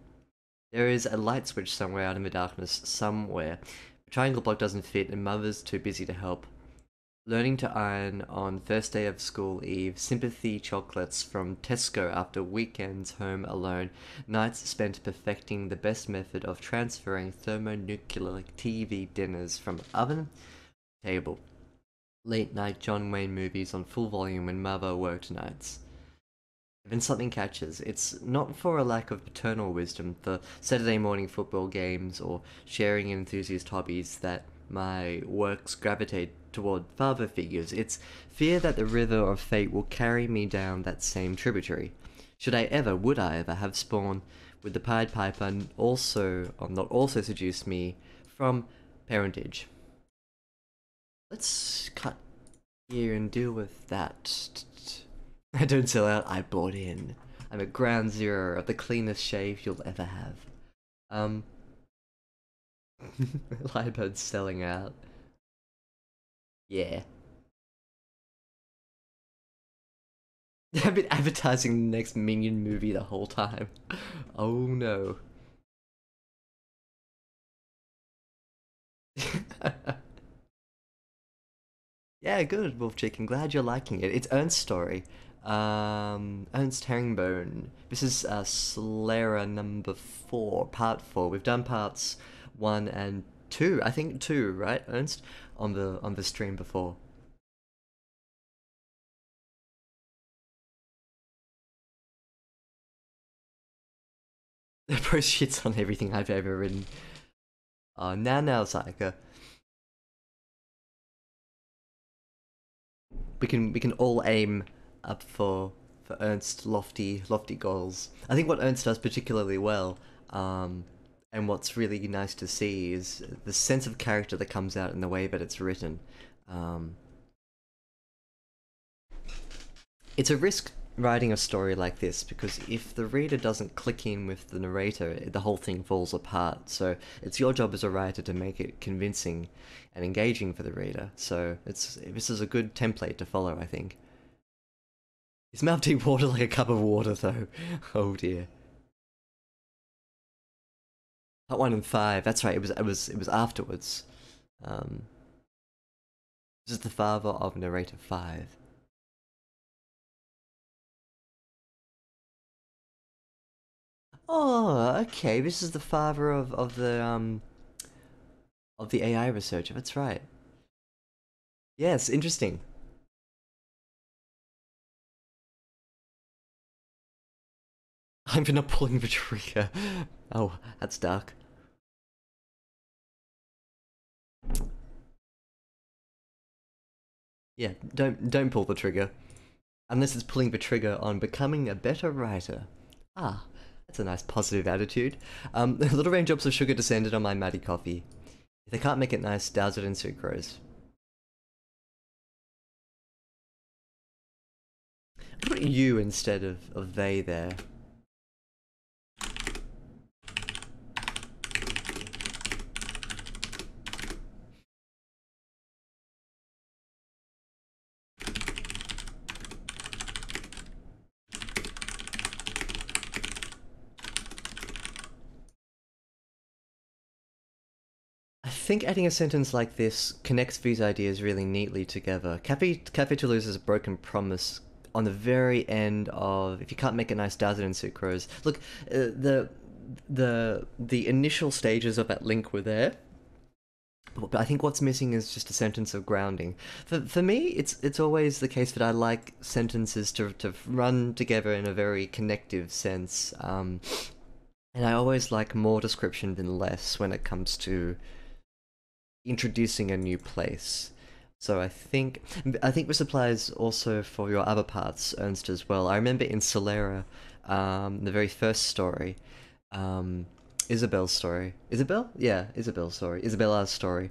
There is a light switch somewhere out in the darkness, somewhere. The triangle block doesn't fit and mother's too busy to help. Learning to iron on first day of school eve, sympathy chocolates from Tesco after weekends home alone, nights spent perfecting the best method of transferring thermonuclear TV dinners from oven to table. Late night John Wayne movies on full volume when mother worked nights. Then something catches. It's not for a lack of paternal wisdom, the Saturday morning football games or sharing enthusiast hobbies that my works gravitate toward father figures. It's fear that the river of fate will carry me down that same tributary. Would I ever have spawned with the Pied Piper not also seduce me from parentage? Let's cut here and deal with that. I don't sell out, I bought in. I'm at ground zero of the cleanest shave you'll ever have. Lightbird's selling out. Yeah. I've been advertising the next Minion movie the whole time. Oh no. Yeah, good, Wolf Chicken. Glad you're liking it. It's Ernst's story. Ernst Herringbone. This is Solera number 4, part 4. We've done parts 1 and 2. I think 2, right, Ernst? On the stream before. The pro shits on everything I've ever written. Oh, now, Psycho. We can all aim up for Ernst's lofty goals. I think what Ernst does particularly well, and what's really nice to see is the sense of character that comes out in the way that it's written. It's a risk writing a story like this because if the reader doesn't click in with the narrator, the whole thing falls apart. So it's your job as a writer to make it convincing and engaging for the reader. So this is a good template to follow, I think. He's melting water like a cup of water, though. Oh dear. Part 1 and 5. That's right. It was afterwards. This is the father of narrator 5. Oh, okay. This is the father of the AI researcher. That's right. Yes, interesting. I'm not pulling the trigger. Oh, that's dark. Yeah, don't pull the trigger. Unless it's pulling the trigger on becoming a better writer. Ah, that's a nice positive attitude. Little raindrops of sugar descended on my muddy coffee. If they can't make it nice, douse it in sucrose. Put you instead of they there. I think adding a sentence like this connects these ideas really neatly together. Cafe Toulouse's broken promise on the very end of if you can't make it nice, does it in sucrose. Look, the initial stages of that link were there, but I think what's missing is just a sentence of grounding. For me, it's always the case that I like sentences to run together in a very connective sense, and I always like more description than less when it comes to introducing a new place. So I think this applies also for your other parts, Ernst, as well. I remember in Solera, the very first story, Isabel's story. Isabel? Yeah, Isabel's story. Isabella's story.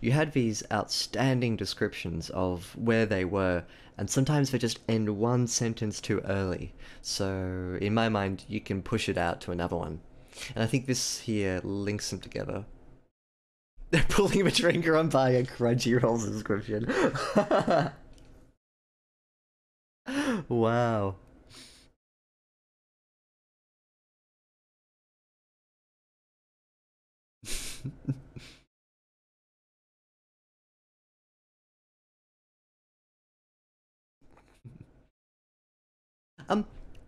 You had these outstanding descriptions of where they were, and sometimes they just end one sentence too early. So in my mind, you can push it out to another one. And I think this here links them together. They're pulling a trigger on buying a Crunchyroll subscription. Wow. Um,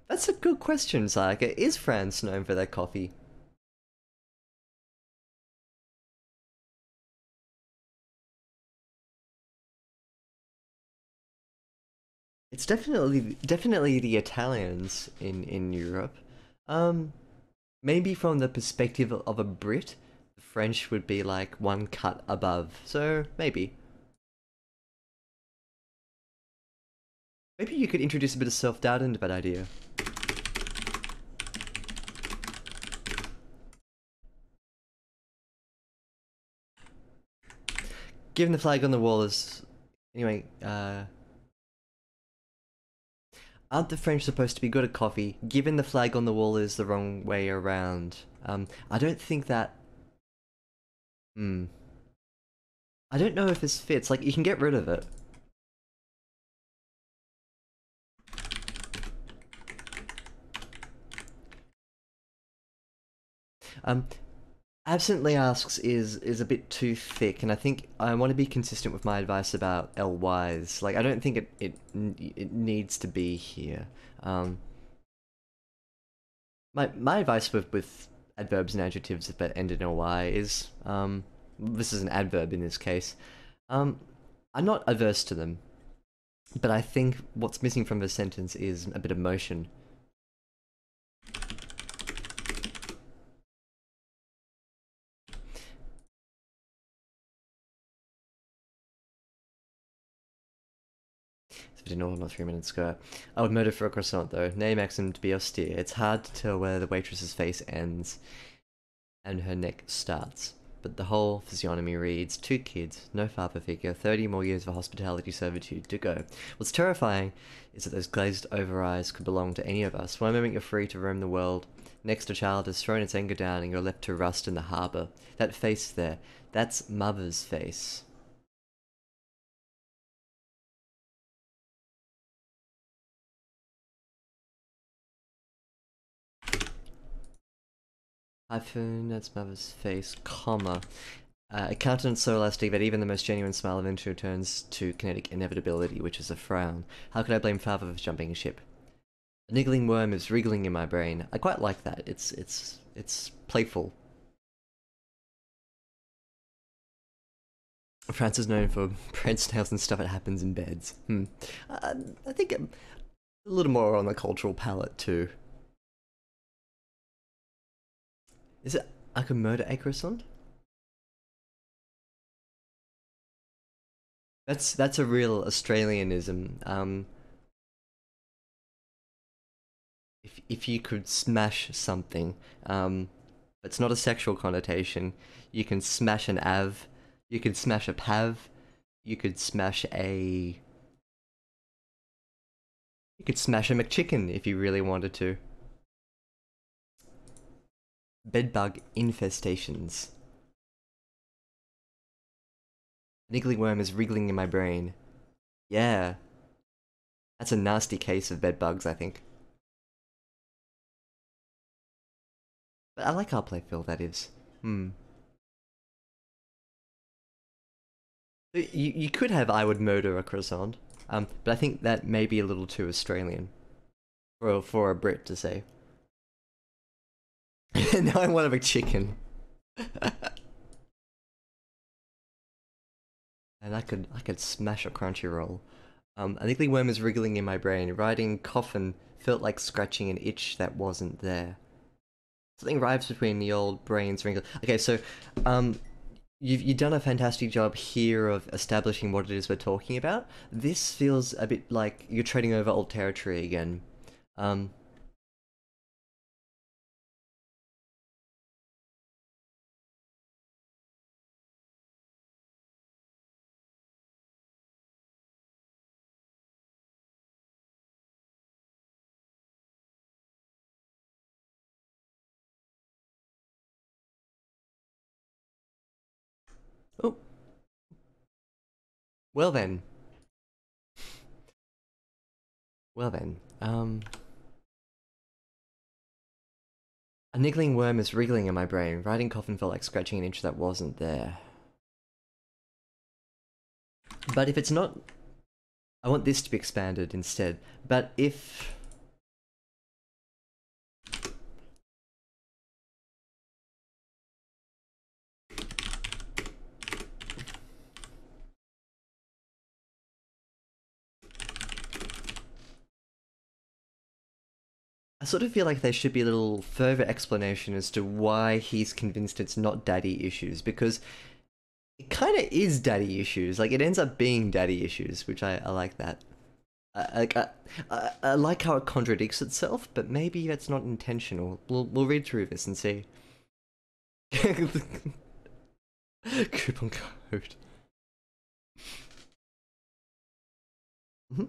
that's a good question, Sayaka. Is France known for their coffee? It's definitely the Italians in Europe. Um, Maybe from the perspective of a Brit, the French would be like one cut above. So maybe. Maybe you could introduce a bit of self-doubt into that idea. Given the flag on the wall is... Anyway, aren't the French supposed to be good at coffee? Given the flag on the wall is the wrong way around. I don't think that... Hmm. I don't know if this fits. Like, you can get rid of it. Um, Absently asks is a bit too thick, and I think I want to be consistent with my advice about LYs. Like, I don't think it needs to be here. Um, my advice with adverbs and adjectives that end in ly is this is an adverb in this case. Um, I'm not averse to them, but I think what's missing from the sentence is a bit of motion. So did not 3 minutes ago. I would murder for a croissant though. Nay, Maxim, to be austere. It's hard to tell where the waitress's face ends and her neck starts. But the whole physiognomy reads, 2 kids, no father figure, 30 more years of hospitality servitude to go. What's terrifying is that those glazed over eyes could belong to any of us. One moment you're free to roam the world, next a child has thrown its anger down and you're left to rust in the harbour. That face there, that's mother's face. Hyphen, that's mother's face, comma. A countenance so elastic that even the most genuine smile eventually turns to kinetic inevitability, which is a frown. How could I blame father for jumping ship? A niggling worm is wriggling in my brain. I quite like that. It's playful. France is known for bread snails and stuff that happens in beds. I think a little more on the cultural palette too. Is it I could murder a croissant? That's a real Australianism. If you could smash something, it's not a sexual connotation. You can smash an av, you could smash a pav, you could smash a you could smash a McChicken if you really wanted to. Bedbug infestations. Niggly worm is wriggling in my brain. Yeah, that's a nasty case of bedbugs, I think. But I like how playful that is. Hmm. You could have I would murder a croissant, but I think that may be a little too Australian for a Brit to say. Now I want a chicken. And I could smash a Crunchyroll. A niggly worm is wriggling in my brain. Writing coffin felt like scratching an itch that wasn't there. Something rhymes between the old brains wrinkle. Okay, so you've done a fantastic job here of establishing what it is we're talking about. This feels a bit like you're trading over old territory again. Um, Oh, well then. Well then. A niggling worm is wriggling in my brain. Writing coffin felt like scratching an itch that wasn't there. But if it's not... I want this to be expanded instead. But if... I sort of feel like there should be a little further explanation as to why he's convinced it's not daddy issues, because it kind of is daddy issues. Like, it ends up being daddy issues, which I like that. I like how it contradicts itself, but maybe that's not intentional. We'll read through this and see. Coupon code. Mhm.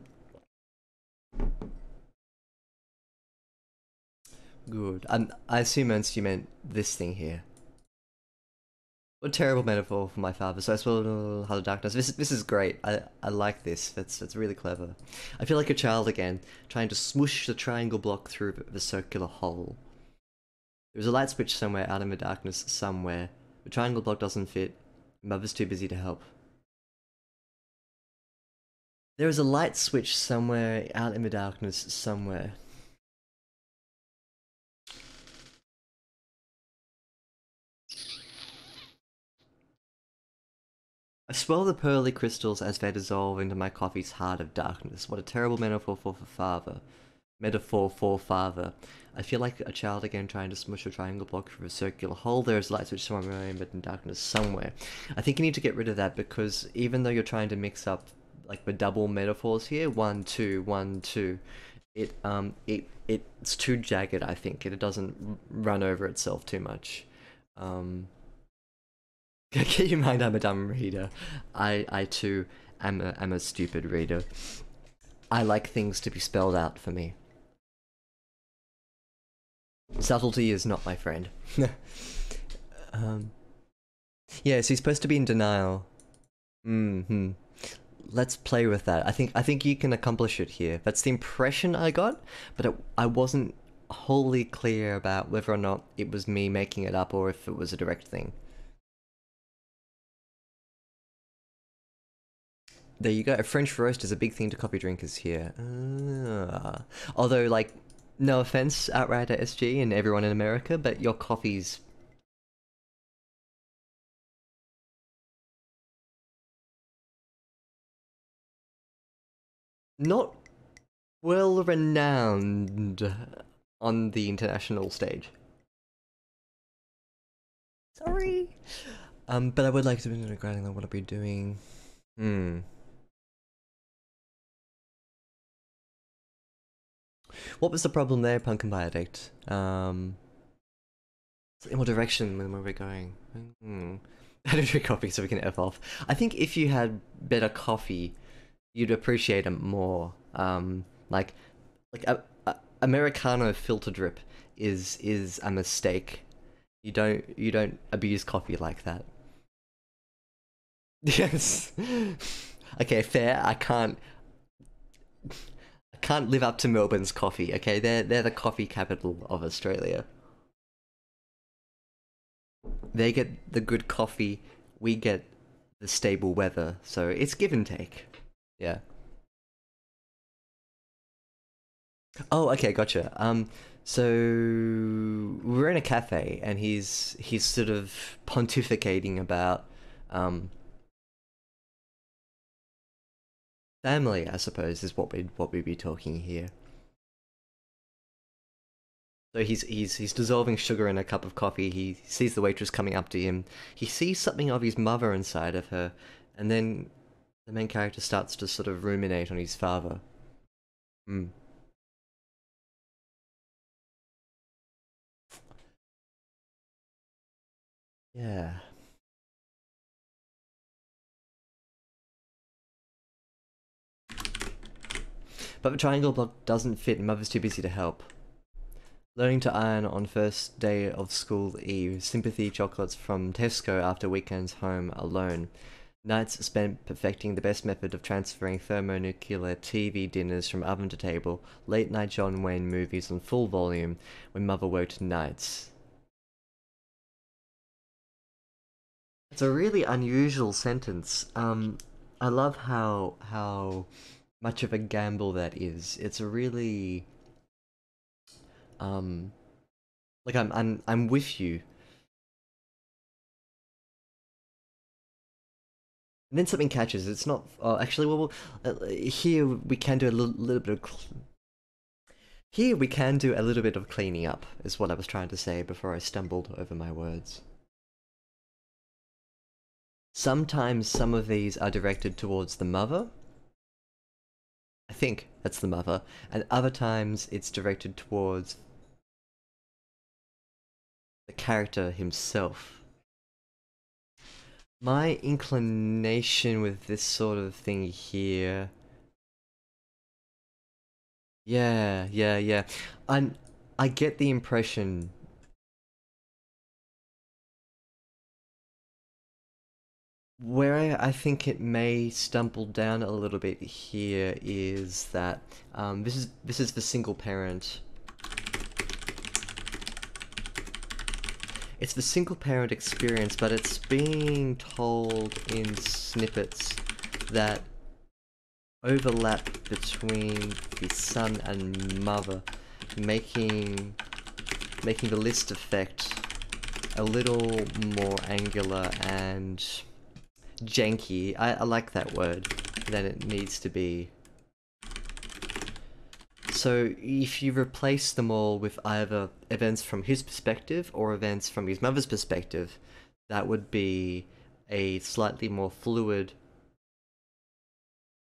Good. I assume Ernst, you meant this thing here. What a terrible metaphor for my father. So I swallowed Hello Darkness. This is great. I like this. That's really clever. I feel like a child again, trying to smoosh the triangle block through the circular hole. There's a light switch somewhere out in the darkness somewhere. The triangle block doesn't fit. Mother's too busy to help. There is a light switch somewhere out in the darkness somewhere. I swirl the pearly crystals as they dissolve into my coffee's heart of darkness. What a terrible metaphor for father. Metaphor for father. I feel like a child again trying to smush a triangle block through a circular hole. There is light switch somewhere, but in darkness somewhere. I think you need to get rid of that, because even though you're trying to mix up like the double metaphors here, 1, 2, 1, 2, it's too jagged. I think it doesn't run over itself too much. Keep in mind I'm a dumb reader. I too am a stupid reader. I like things to be spelled out for me. Subtlety is not my friend. Yeah, so he's supposed to be in denial. Let's play with that. I think you can accomplish it here. That's the impression I got, but I wasn't wholly clear about whether or not it was me making it up or if it was a direct thing. There you go. A French roast is a big thing to coffee drinkers here. Although, like, no offense, Outrider SG and everyone in America, but your coffee's... not well renowned on the international stage. Sorry. But I would like to be integrating on what I'll be doing. What was the problem there, Pumpkin by Addict? In what direction when we're going? I don't drink coffee so we can F off. I think if you had better coffee, you'd appreciate it more. Like Americano filter drip is a mistake. You don't abuse coffee like that. Yes. Okay, fair. I can't live up to Melbourne's coffee. Okay, they're the coffee capital of Australia. They get the good coffee, we get the stable weather. So it's give and take. Yeah. Oh, okay, gotcha. So we're in a cafe, and he's sort of pontificating about family, I suppose, is what we'd be talking here. So he's dissolving sugar in a cup of coffee. He sees the waitress coming up to him. He sees something of his mother inside of her, and then the main character starts to sort of ruminate on his father. Hmm. Yeah. But the triangle block doesn't fit, and mother's too busy to help. Learning to iron on first day of school eve. Sympathy chocolates from Tesco after weekends home alone. Nights spent perfecting the best method of transferring thermonuclear TV dinners from oven to table. Late night John Wayne movies on full volume when mother worked nights. It's a really unusual sentence. I love how much of a gamble that is. It's a really um like I'm with you. And then something catches. It's not. Oh, actually, here we can do a little bit of. Here we can do a little bit of cleaning up, is what I was trying to say before I stumbled over my words. Sometimes some of these are directed towards the mother. I think that's the mother, and other times it's directed towards the character himself. My inclination with this sort of thing here. Yeah. I get the impression where I think it may stumble down a little bit here is that this is the single parent. It's the single parent experience, but it's being told in snippets that overlap between the son and mother, making the list effect a little more angular and janky. I like that word than it needs to be. So if you replace them all with either events from his perspective or events from his mother's perspective, that would be a slightly more fluid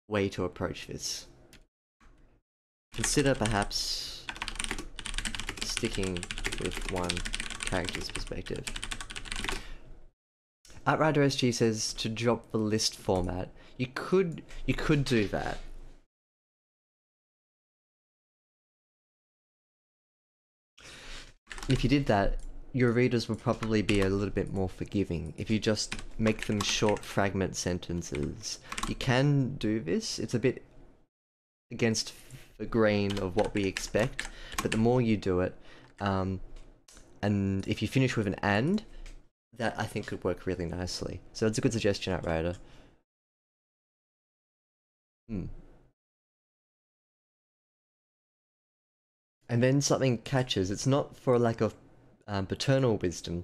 way to approach this. Consider perhaps sticking with one character's perspective. Outrider SG says to drop the list format. You could do that. If you did that, your readers would probably be a little bit more forgiving. If you just make them short fragment sentences, you can do this. It's a bit against the grain of what we expect, but the more you do it, and if you finish with an and, that I think could work really nicely. So it's a good suggestion, Outrider. And then something catches. It's not for a lack of paternal wisdom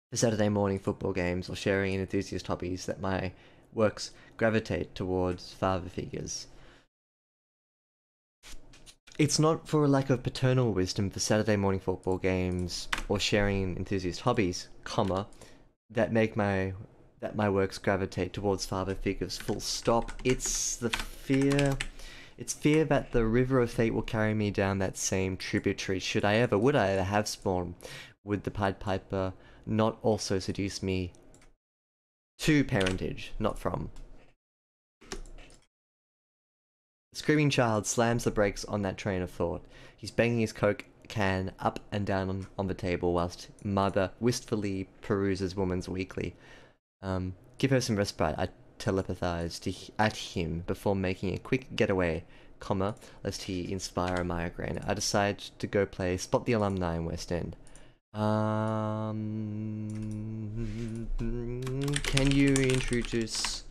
for Saturday morning football games or sharing in enthusiast hobbies that my works gravitate towards father figures. It's not for a lack of paternal wisdom for Saturday morning football games or sharing enthusiast hobbies, comma, that make my works gravitate towards father figures, full stop. It's the fear. It's fear that the river of fate will carry me down that same tributary. Would I ever have spawn? Would the Pied Piper not also seduce me to parentage, not from? The screaming child slams the brakes on that train of thought. He's banging his Coke can up and down on the table whilst mother wistfully peruses Woman's Weekly. Give her some respite, I telepathise at him before making a quick getaway, comma, lest he inspire a migraine. I decide to go play Spot the Alumni in West End. Can you introduce...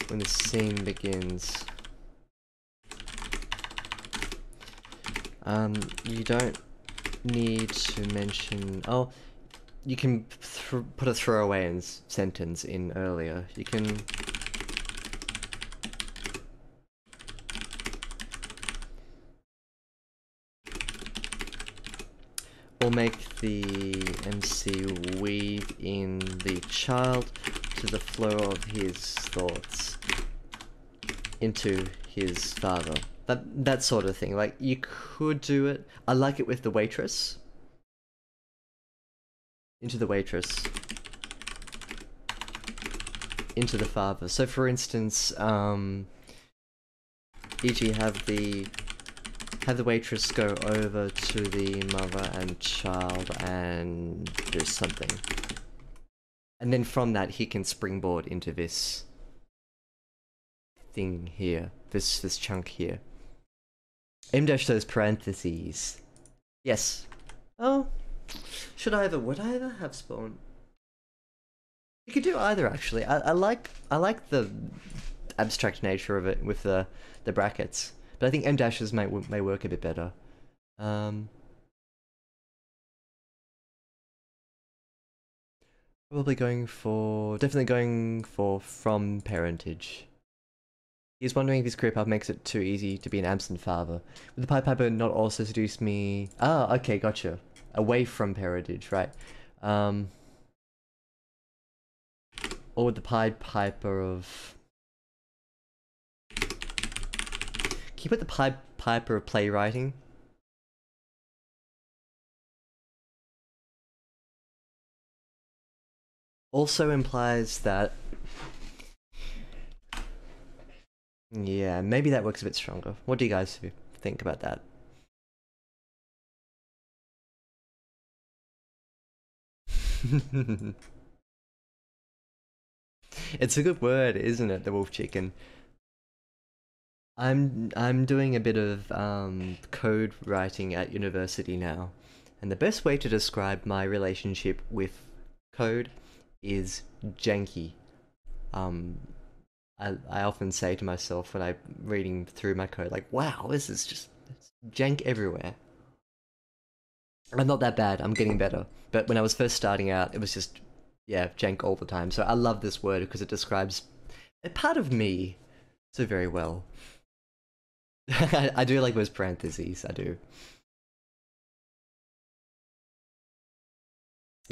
when the scene begins. You don't need to mention... Oh, you can put a throwaway sentence in earlier. You can... Or make the MC weave in the child to the flow of his thoughts into his father. That sort of thing. Like, you could do it. I like it with the waitress. into the waitress, into the father. So for instance, e.g. have the waitress go over to the mother and child and do something. And then from that he can springboard into this thing here. This chunk here. M- those parentheses. Yes. Oh. Would I ever have spawn? You could do either actually. I like the abstract nature of it with the brackets. But I think M-dashes may work a bit better. Definitely going for from parentage. He's wondering if his career path makes it too easy to be an absent father. Would the Pied Piper not also seduce me? Ah, okay, gotcha. Away from parentage, right. Or would the Pied Piper of... Can you put the Pied Piper of playwriting? Also implies that... Yeah, maybe that works a bit stronger. What do you guys think about that? It's a good word, isn't it? The wolf chicken. I'm doing a bit of code writing at university now, and the best way to describe my relationship with code is janky. I often say to myself when I'm reading through my code, like, wow, this is just jank everywhere. I'm not that bad, I'm getting better. But when I was first starting out, it was just, yeah, jank all the time. So I love this word because it describes a part of me so very well. I do like those parentheses, I do.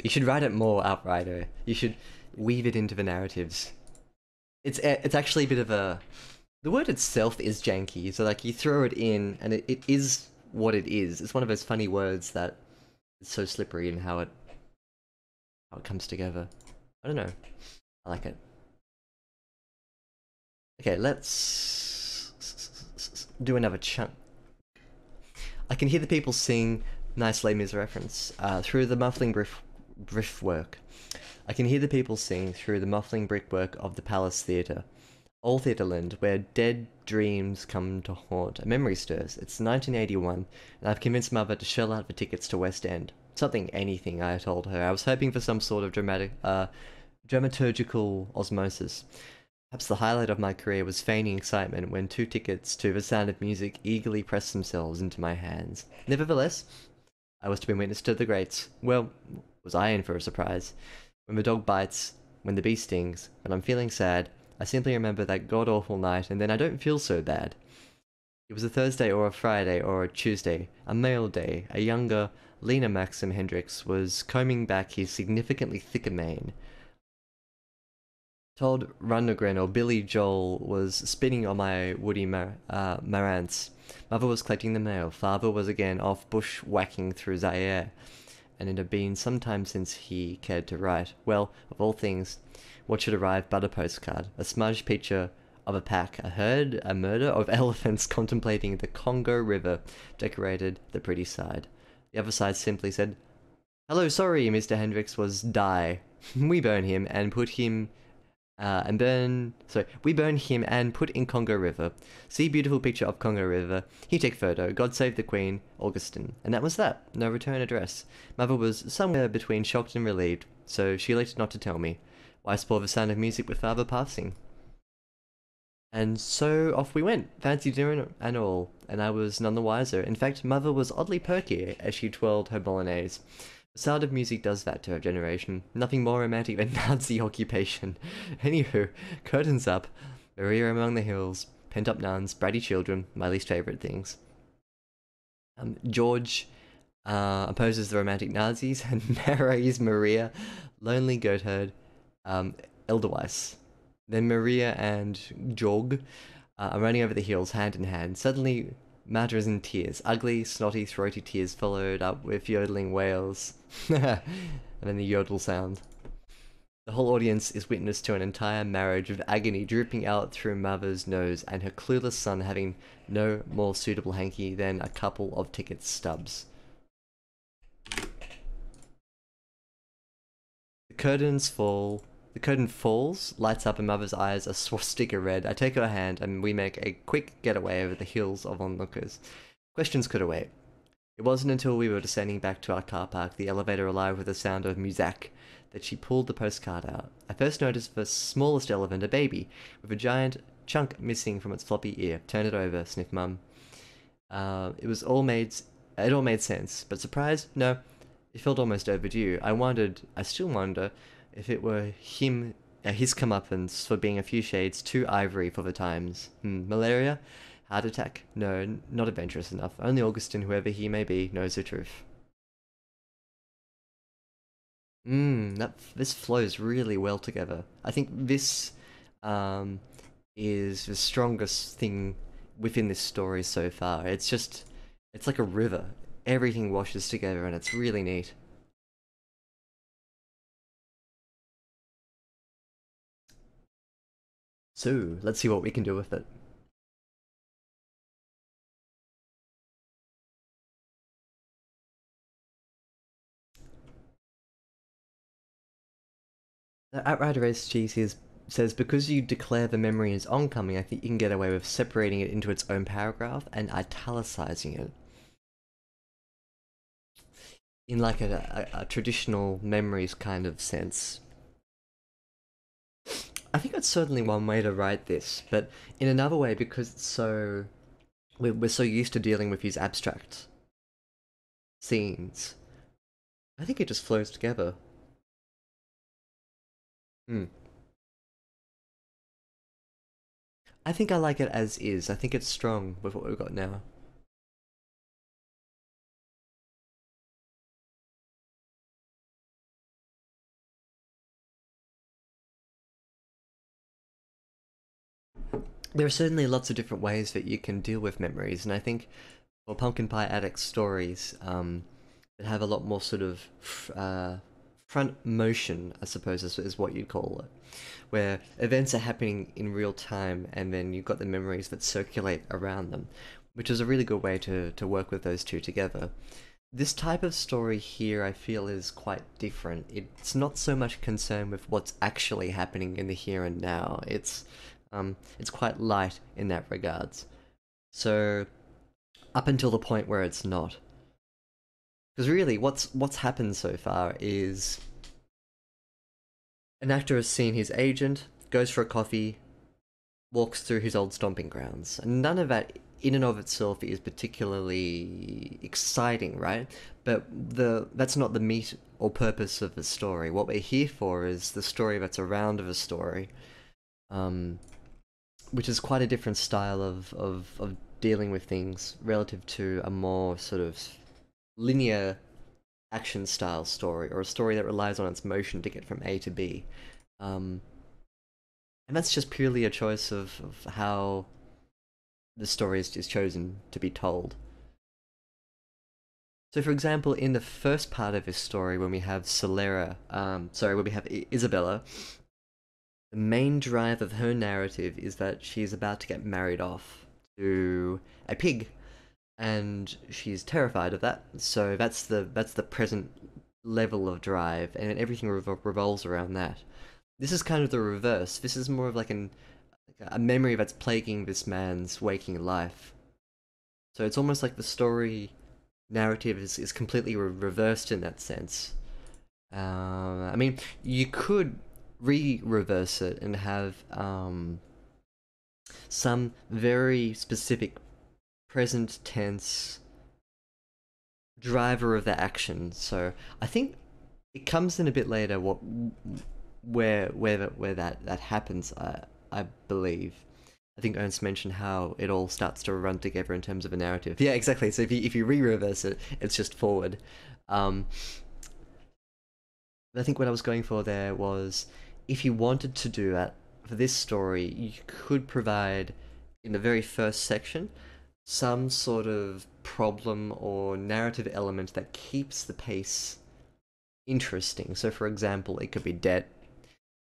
You should write it more outright. You should weave it into the narratives. It's actually a bit of a... The word itself is janky, so like you throw it in and it is what it is. It's one of those funny words that is so slippery in how it comes together. I don't know. I like it. Okay, let's do another chunk. I can hear the people sing nice Les Mis reference through the muffling brickwork. I can hear the people sing through the muffling brickwork of the Palace Theatre. Old Theatreland, where dead dreams come to haunt. A memory stirs. It's 1981, and I've convinced Mother to shell out for tickets to West End. Anything, I told her. I was hoping for some sort of dramaturgical osmosis. Perhaps the highlight of my career was feigning excitement when 2 tickets to The Sound of Music eagerly pressed themselves into my hands. Nevertheless, I was to be witness to the greats. Well, was I in for a surprise? When the dog bites, when the bee stings, when I'm feeling sad, I simply remember that god-awful night, and then I don't feel so bad. It was a Thursday or a Friday or a Tuesday, a male day. A younger, leaner Maxim Hendricks was combing back his significantly thicker mane. Todd Rundgren or Billy Joel was spinning on my woody marantz. Mother was collecting the mail. Father was again off bushwhacking through Zaire, and it had been some time since he cared to write. Well, of all things, what should arrive but a postcard? A smudged picture of a pack, a herd, a murder of elephants contemplating the Congo River decorated the pretty side. The other side simply said, "Hello, sorry, Mr. Hendricks was die. We burn him and put him we burn him and put in Congo River. See beautiful picture of Congo River. He take photo. God save the Queen, Augustine." And that was that. No return address. Mother was somewhere between shocked and relieved, so she elected not to tell me. Why spoil the Sound of Music with Father passing? And so off we went, fancy dinner and all, and I was none the wiser. In fact, Mother was oddly perky as she twirled her bolognese. The Sound of Music does that to her generation. Nothing more romantic than Nazi occupation. Anywho, curtains up, Maria among the hills, pent-up nuns, bratty children, my least favourite things. George opposes the romantic Nazis and marries Maria, lonely goatherd, Edelweiss. Then Maria and Jog are running over the hills hand in hand. Suddenly, Matter is in tears. Ugly, snotty, throaty tears followed up with yodeling wails. and then the yodel sound. The whole audience is witness to an entire marriage of agony drooping out through mother's nose and her clueless son having no more suitable hanky than a couple of ticket stubs. The curtains fall. The curtain falls, lights up, and mother's eyes are swastika red. I take her hand, and we make a quick getaway over the hills of onlookers. Questions could await. It wasn't until we were descending back to our car park, the elevator alive with the sound of music, that she pulled the postcard out. I first noticed the smallest elephant, a baby, with a giant chunk missing from its floppy ear. Turn it over, sniffed Mum. It all made sense, but surprise? No. It felt almost overdue. I still wonder, if it were his comeuppance for being a few shades too ivory for the times. Malaria? Heart attack? No, not adventurous enough. Only Augustin, whoever he may be, knows the truth. This flows really well together. I think this is the strongest thing within this story so far. It's like a river. Everything washes together and it's really neat. So, let's see what we can do with it. The Outrider SG says, because you declare the memory is oncoming, I think you can get away with separating it into its own paragraph and italicizing it. In like a traditional memories kind of sense. I think that's certainly one way to write this, but in another way, because it's we're so used to dealing with these abstract scenes, I think it just flows together. Hmm. I think I like it as is. I think it's strong with what we've got now. There are certainly lots of different ways that you can deal with memories, and I think for Pumpkin Pie Addict stories, that have a lot more sort of front motion, I suppose is what you'd call it, where events are happening in real time, and then you've got the memories that circulate around them, which is a really good way to work with those two together. This type of story here, I feel, is quite different. It's not so much concerned with what's actually happening in the here and now. It's quite light in that regards. So up until the point where it's not, because really, what's happened so far is an actor has seen his agent, goes for a coffee, walks through his old stomping grounds, and none of that in and of itself is particularly exciting, right? But that's not the meat or purpose of the story. What we're here for is the story that's around the story, um, which is quite a different style of dealing with things relative to a more sort of linear action style story, or a story that relies on its motion to get from A to B. Um, and that's just purely a choice of how the story is chosen to be told. So, for example, in the first part of this story, when we have when we have Isabella, the main drive of her narrative is that she's about to get married off to a pig, and she's terrified of that. So that's the present level of drive, and everything revolves around that. This is kind of the reverse. This is more of like a memory that's plaguing this man's waking life. So it's almost like the story narrative is completely reversed in that sense. I mean, you could reverse it and have some very specific present tense driver of the action. So I think it comes in a bit later where that happens. I believe. I think Ernst mentioned how it all starts to run together in terms of a narrative. Yeah, exactly. So if you re-reverse it, it's just forward. Um, I think what I was going for there was, if you wanted to do that for this story, you could provide in the very first section some sort of problem or narrative element that keeps the pace interesting. So, for example, it could be debt.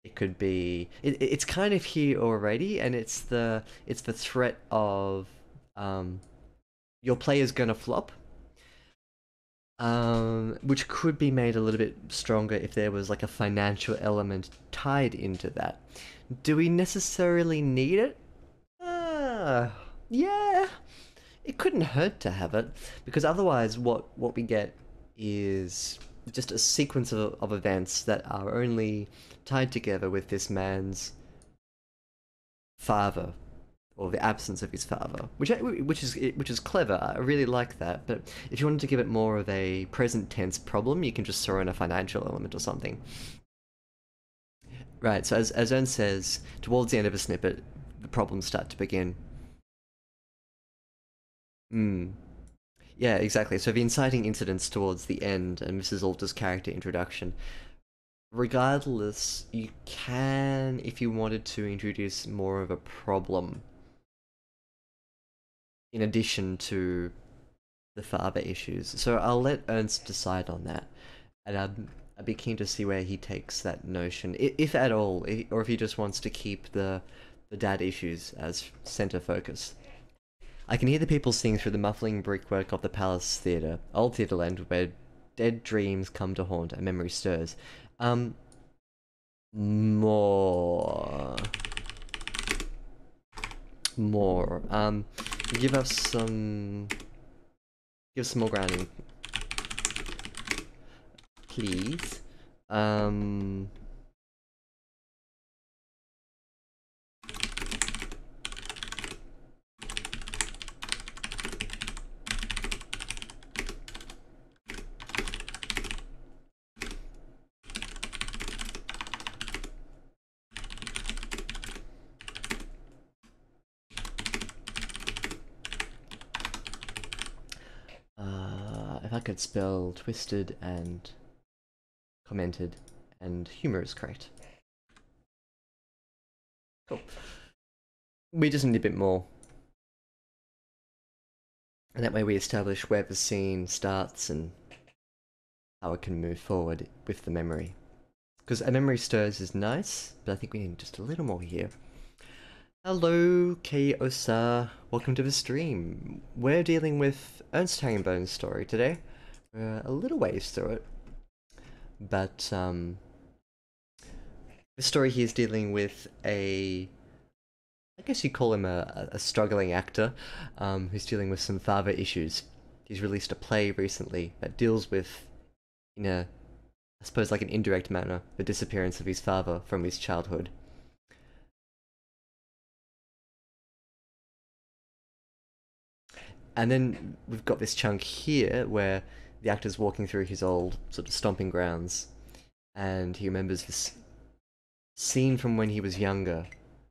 It could be it's kind of here already, and it's the threat of um, your player's gonna flop, which could be made a little bit stronger if there was like a financial element tied into that. Do we necessarily need it? Yeah, it couldn't hurt to have it, because otherwise what we get is just a sequence of events that are only tied together with this man's father, or the absence of his father, which is clever. I really like that. But if you wanted to give it more of a present tense problem, you can just throw in a financial element or something. Right. So as Ern says, towards the end of a snippet, the problems start to begin. Hmm. Yeah, exactly. So the inciting incidents towards the end and Mrs. Alter's character introduction. Regardless, you can, if you wanted to, introduce more of a problem in addition to the father issues. So I'll let Ernst decide on that, and I'd be keen to see where he takes that notion, if at all, or if he just wants to keep the dad issues as center focus. I can hear the people sing through the muffling brickwork of the Palace Theatre, old Theatreland, where dead dreams come to haunt and memory stirs. Um, more, more. Give us some, give some more grounding, please. Um, if I could spell twisted and commented and humor is correct. Cool. We just need a bit more. And that way we establish where the scene starts and how it can move forward with the memory. Because a memory stirs is nice, but I think we need just a little more here. Hello, K-Osa. Welcome to the stream. We're dealing with Ernst Herringbone's story today. We're a little ways through it. But, the story here is dealing with I guess you'd call him a struggling actor, who's dealing with some father issues. He's released a play recently that deals with, in a, I suppose like an indirect manner, the disappearance of his father from his childhood. And then we've got this chunk here where the actor's walking through his old sort of stomping grounds, and he remembers this scene from when he was younger,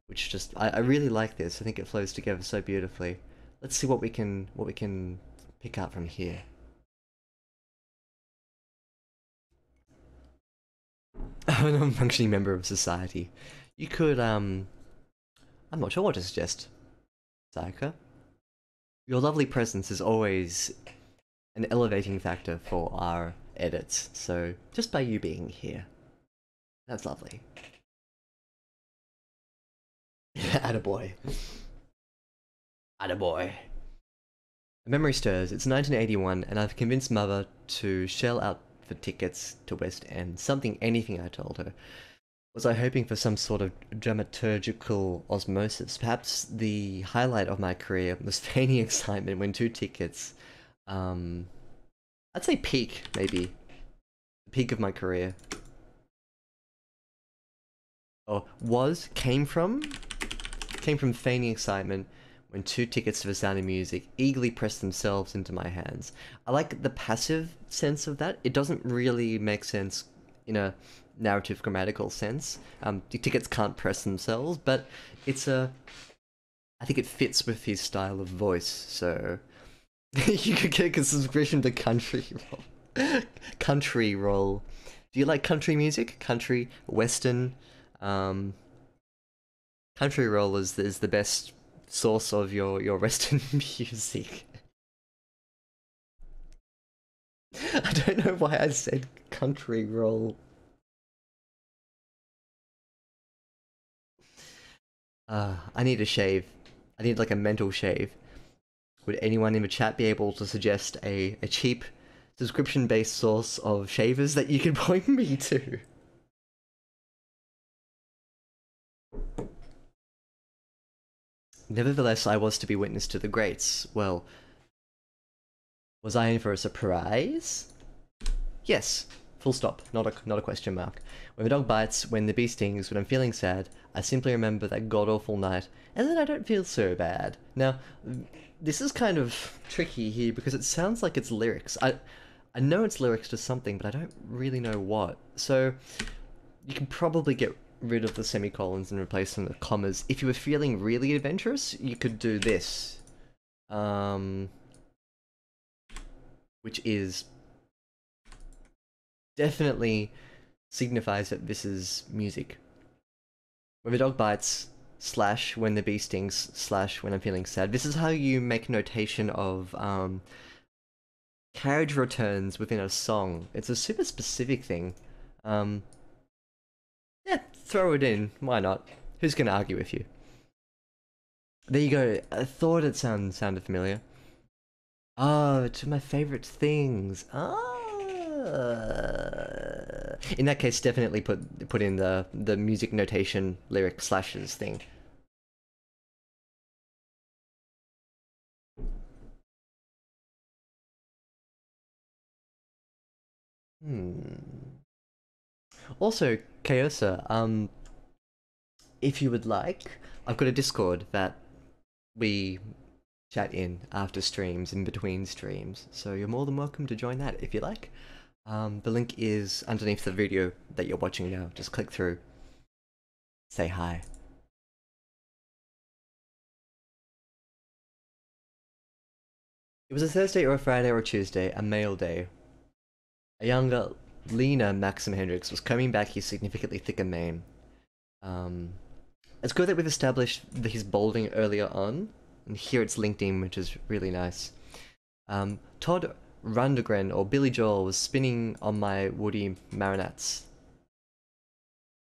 which just I really like this. I think it flows together so beautifully. Let's see what we can pick up from here. A non-functioning member of society. You could I'm not sure what to suggest. Sayaka. Your lovely presence is always an elevating factor for our edits, so just by you being here. That's lovely. Attaboy. Attaboy. The memory stirs. It's 1981, and I've convinced Mother to shell out for tickets to West End. Anything I told her. Was I hoping for some sort of dramaturgical osmosis? Perhaps the highlight of my career was feigning excitement when two tickets, I'd say peak, maybe. The peak of my career. Or came from feigning excitement when two tickets to the Sound of Music eagerly pressed themselves into my hands. I like the passive sense of that. It doesn't really make sense in a narrative grammatical sense. The tickets can't press themselves, but I think it fits with his style of voice, so you could get a subscription to Country Roll. Country Roll. Do you like country music? Country, Western, Country Roll is the best source of your Western music. I don't know why I said country roll. I need a shave. I need like a mental shave. Would anyone in the chat be able to suggest a cheap subscription-based source of shavers that you could point me to? Nevertheless, I was to be witness to the greats. Well, was I in for a surprise? Yes. Full stop. Not a question mark. When the dog bites, when the bee stings, when I'm feeling sad, I simply remember that god-awful night, and then I don't feel so bad. Now, this is kind of tricky here because it sounds like it's lyrics. I know it's lyrics to something, but I don't really know what. So, you can probably get rid of the semicolons and replace them with commas. If you were feeling really adventurous, you could do this. Which is definitely signifies that this is music. When the dog bites, slash when the bee stings, slash when I'm feeling sad. This is how you make notation of carriage returns within a song. It's a super specific thing. Um, yeah, throw it in. Why not? Who's gonna argue with you? There you go. I thought it sounded familiar. Oh, to my favorite things. In that case, definitely put in the music notation lyric slashes thing. Hmm. Also, Kaosa, if you would like, I've got a Discord that we chat in after streams, in between streams, so you're more than welcome to join that if you like. The link is underneath the video that you're watching now. Just click through, say hi. It was a Thursday or a Friday or a Tuesday, a male day. A younger, leaner Maxim Hendricks was combing back his significantly thicker mane. Um, it's good that we've established his balding earlier on, and here it's linked in, which is really nice. Todd Rundgren, or Billy Joel, was spinning on my woody marants.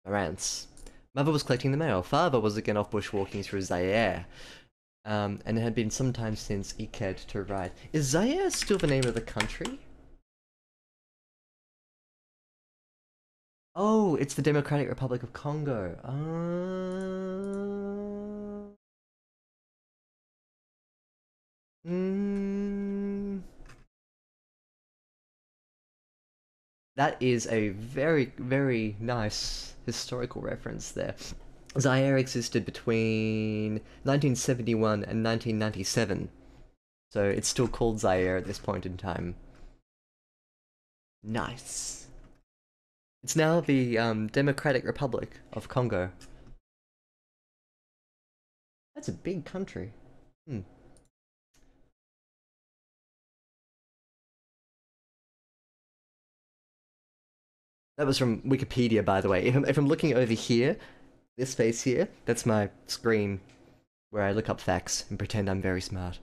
Mother was collecting the mail. Father was again off bushwalking through Zaire. And it had been some time since he cared to ride. Is Zaire still the name of the country? Oh, it's the Democratic Republic of Congo. Mm, that is a very, very nice historical reference there. Zaire existed between 1971 and 1997, so it's still called Zaire at this point in time. Nice. It's now the Democratic Republic of Congo. That's a big country. Hmm. That was from Wikipedia, by the way. If I'm looking over here, this space here, that's my screen where I look up facts and pretend I'm very smart.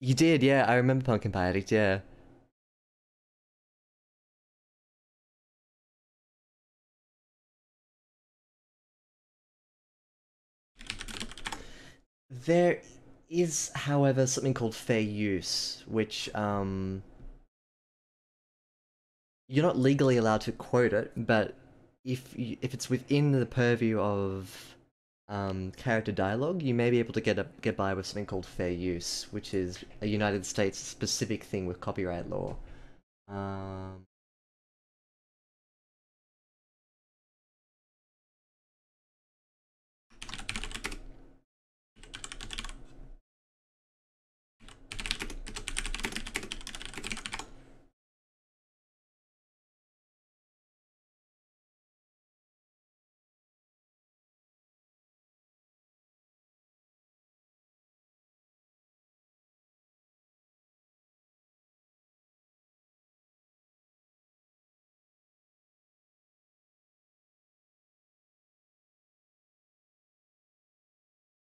You did, yeah. I remember Pumpkin Pie Addict, yeah. There is, however, something called fair use, which you're not legally allowed to quote it, but if it's within the purview of character dialogue, you may be able to get by with something called fair use, which is a United States specific thing with copyright law. Um,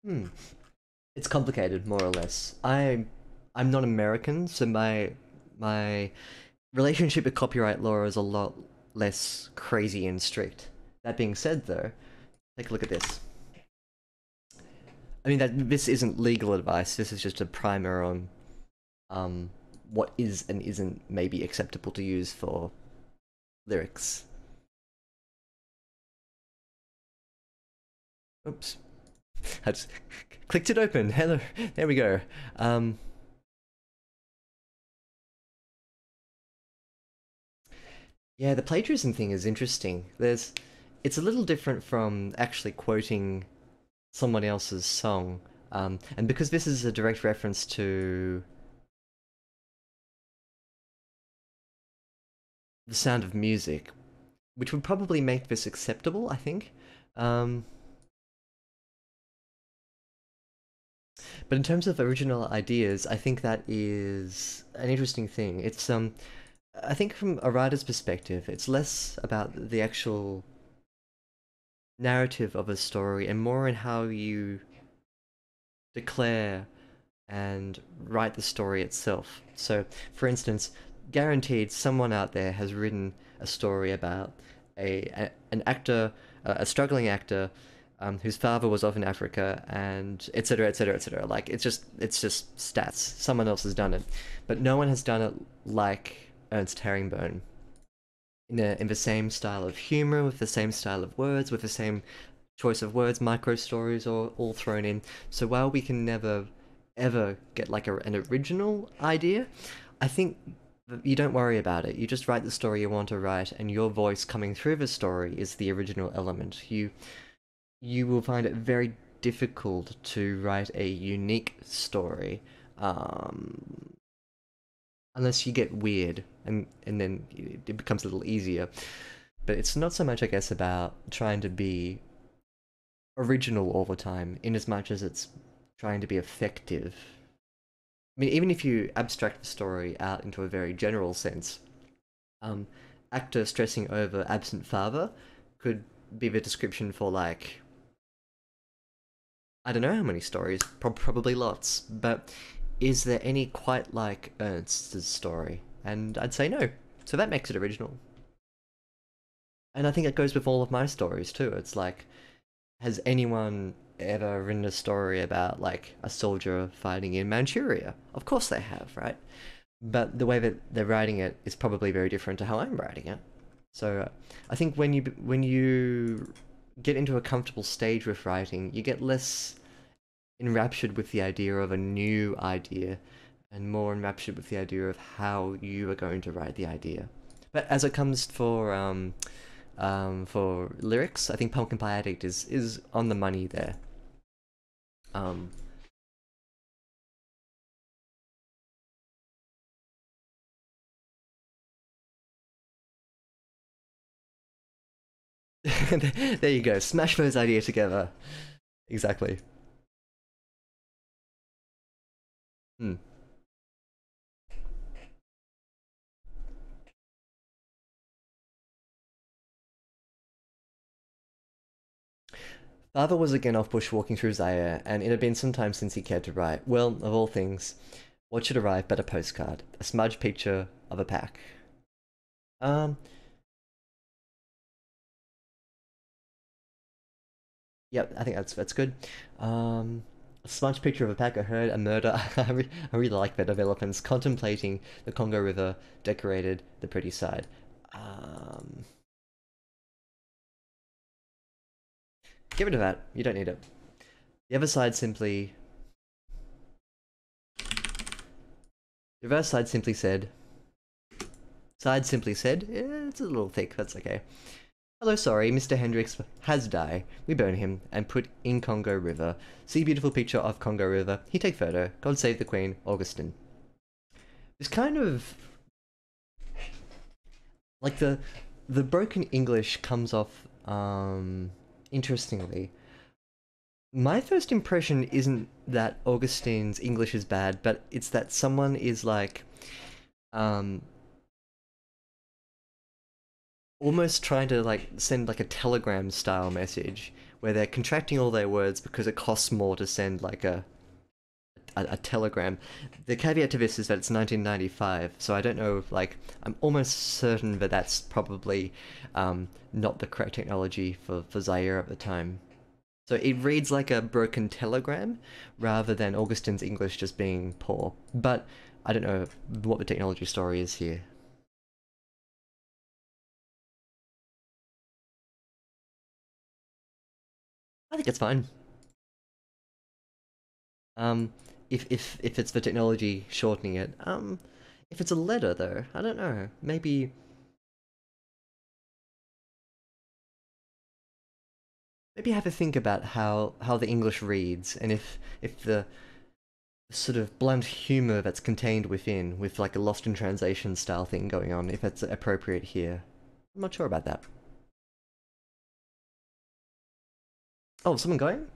Hmm. It's complicated, more or less. I'm not American, so my relationship with copyright law is a lot less crazy and strict. That being said, though, take a look at this. I mean, that this isn't legal advice. This is just a primer on um, what is and isn't maybe acceptable to use for lyrics. Oops, I just clicked it open. Hello, there we go. Um, yeah, the plagiarism thing is interesting. It's a little different from actually quoting someone else's song, and because this is a direct reference to The Sound of Music, which would probably make this acceptable, I think. Um, but in terms of original ideas, I think that is an interesting thing. I think from a writer's perspective, it's less about the actual narrative of a story and more in how you declare and write the story itself. So, for instance, guaranteed someone out there has written a story about an actor, a struggling actor, whose father was off in Africa, and etc. etc. etc. Like it's just stats. Someone else has done it, but no one has done it like Ernst Herringbone. In the same style of humor, with the same style of words, with the same choice of words, micro stories, all thrown in. So while we can never ever get like an original idea, I think you don't worry about it. You just write the story you want to write, and your voice coming through the story is the original element. You will find it very difficult to write a unique story, unless you get weird, and then it becomes a little easier. But it's not so much, I guess, about trying to be original all the time, in as much as it's trying to be effective. I mean, even if you abstract the story out into a very general sense, um, actor stressing over absent father could be the description for, like, I don't know how many stories, probably lots, but is there any quite like Ernst's story? And I'd say no. So that makes it original. And I think it goes with all of my stories too. It's like, has anyone ever written a story about like a soldier fighting in Manchuria? Of course they have, right? But the way that they're writing it is probably very different to how I'm writing it. So I think when you get into a comfortable stage with writing, you get less enraptured with the idea of a new idea and more enraptured with the idea of how you are going to write the idea. But as it comes for lyrics, I think Pumpkin Pie Addict is on the money there. Um, there you go. Smash those ideas together. Exactly. Hmm. Father was again off bushwalking through Zaire, and it had been some time since he cared to write. Well, of all things, what should arrive but a postcard? A smudged picture of a pack. Um, yep, I think that's good. A smudged picture of a pack. I heard a murder. I really like the developments. Contemplating the Congo River, decorated the pretty side. Um, get rid of that. You don't need it. The other side simply. The reverse side simply said. Side simply said, it's a little thick. That's okay. Hello, sorry, Mr. Hendricks has died. We burn him and put in Congo River. See beautiful picture of Congo River. He take photo. God save the Queen, Augustine. It's kind of like the broken English comes off interestingly. My first impression isn't that Augustine's English is bad, but it's that someone is like um almost trying to like send like a telegram style message where they're contracting all their words because it costs more to send like a telegram. The caveat to this is that it's 1995, so I don't know if, like, I'm almost certain that that's probably not the correct technology for Zaire at the time. So it reads like a broken telegram rather than Augustine's English just being poor. But I don't know what the technology story is here. I think it's fine. Um, if it's the technology shortening it. If it's a letter though, I don't know. Maybe have a think about how the English reads, and if the sort of blunt humor that's contained within, with like a lost in translation style thing going on, if that's appropriate here. I'm not sure about that. Oh, someone going?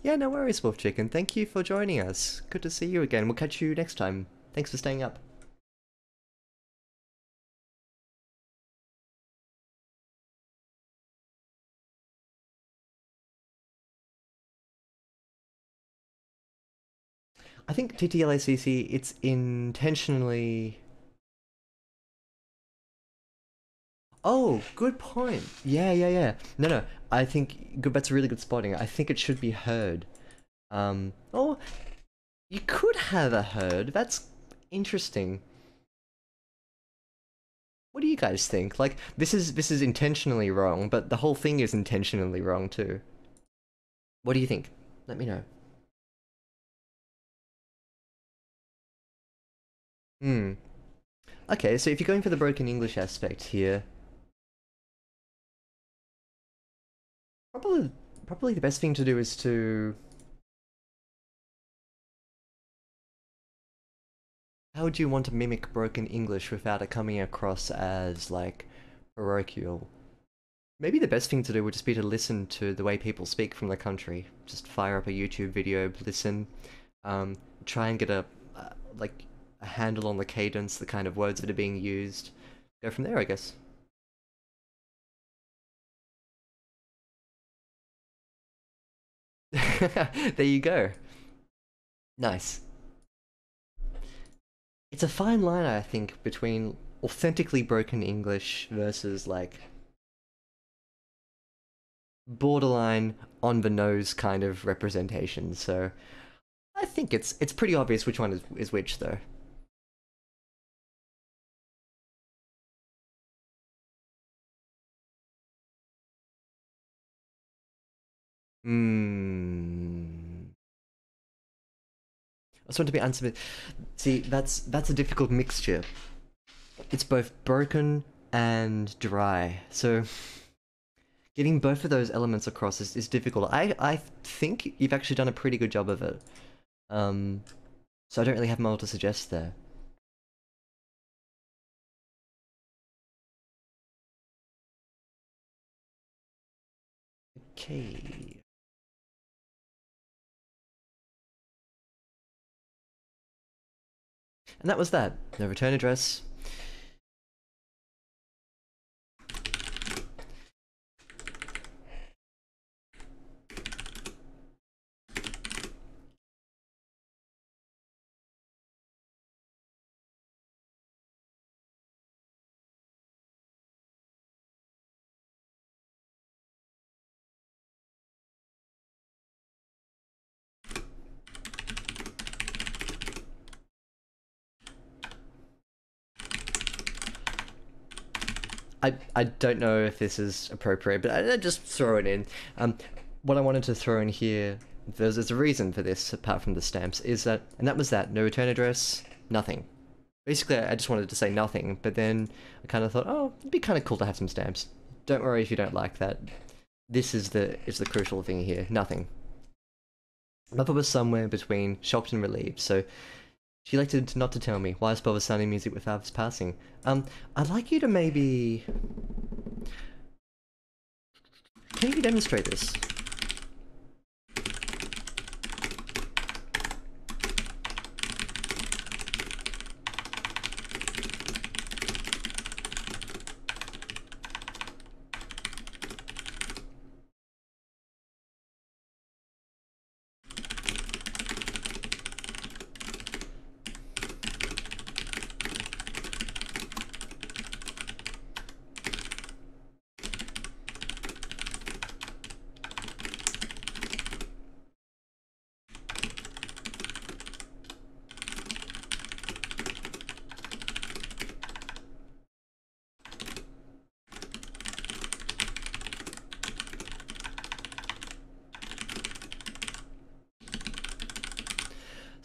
Yeah, no worries, Wolf Chicken. Thank you for joining us. Good to see you again. We'll catch you next time. Thanks for staying up. I think TTLACC, it's intentionally... Oh, good point. Yeah. No, I think that's really good spotting. I think it should be heard. Oh, you could have a herd. That's interesting. What do you guys think? Like, this is intentionally wrong, but the whole thing is intentionally wrong too. What do you think? Let me know. Hmm. Okay, so if you're going for the broken English aspect here, probably probably the best thing to do is to... How would you want to mimic broken English without it coming across as, like, parochial? Maybe the best thing to do would just be to listen to the way people speak from the country. Just fire up a YouTube video, listen, try and get like a handle on the cadence, the kind of words that are being used. Go from there, I guess. There you go. Nice. It's a fine line, I think, between authentically broken English versus like borderline on the nose kind of representation. So I think it's pretty obvious which one is which, though. Hmm. I just want to be answered. See, that's a difficult mixture. It's both broken and dry. So getting both of those elements across is difficult. I think you've actually done a pretty good job of it. Um, so I don't really have more to suggest there. Okay. And that was that. The return address. I don't know if this is appropriate, but I just throw it in. What I wanted to throw in here, there's a reason for this apart from the stamps, is that, and that was that, no return address, nothing. Basically, I just wanted to say nothing, but then I kind of thought, oh, it'd be kind of cool to have some stamps. Don't worry if you don't like that. This is the crucial thing here, nothing. Mother was somewhere between shocked and relieved, so she elected not to tell me. Why bother sounding music with Fav's passing? I'd like you to maybe... Can you demonstrate this?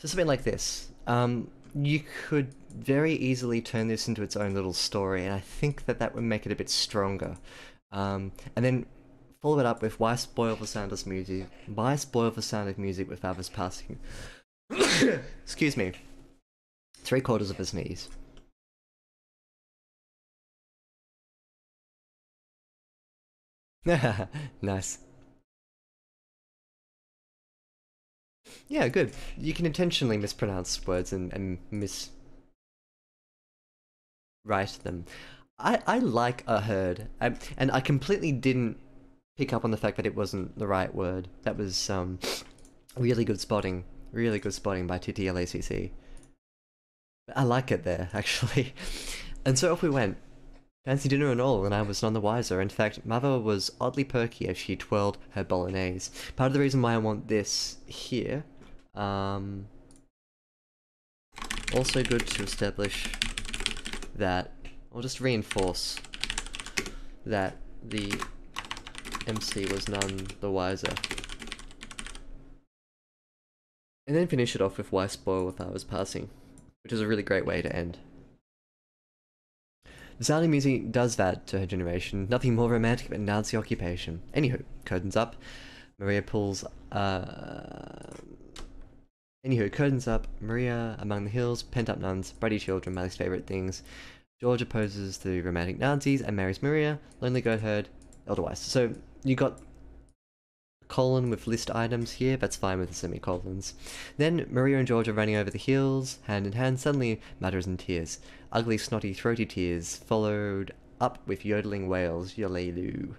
So something like this. You could very easily turn this into its own little story, and I think that that would make it a bit stronger. And then follow it up with why spoil the sound of music? Why spoil the sound of music with others passing? Excuse me. 3/4 of a sneeze. Nice. Yeah, good. You can intentionally mispronounce words and miswrite them. I like a herd, and I completely didn't pick up on the fact that it wasn't the right word. That was really good spotting. Really good spotting by TTLACC. I like it there, actually. And so off we went. Fancy dinner and all, and I was none the wiser. In fact, Mother was oddly perky as she twirled her bolognese. Part of the reason why I want this here, also good to establish that, or just reinforce that the MC was none the wiser. And then finish it off with why spoil if I was passing, which is a really great way to end. The sound of music does that to her generation. Nothing more romantic than Nazi occupation. Anywho, curtains up. Maria pulls. Anywho, curtains up. Maria among the hills. Pent-up nuns. Bratty children. Miley's favorite things. George opposes the romantic Nazis and marries Maria. Lonely goat herd. Elderwise. So you got colon with list items here, that's fine with the semicolons. Then Maria and George are running over the hills, hand in hand. Suddenly Mother is in tears. Ugly, snotty, throaty tears, followed up with yodeling wails, yolelu.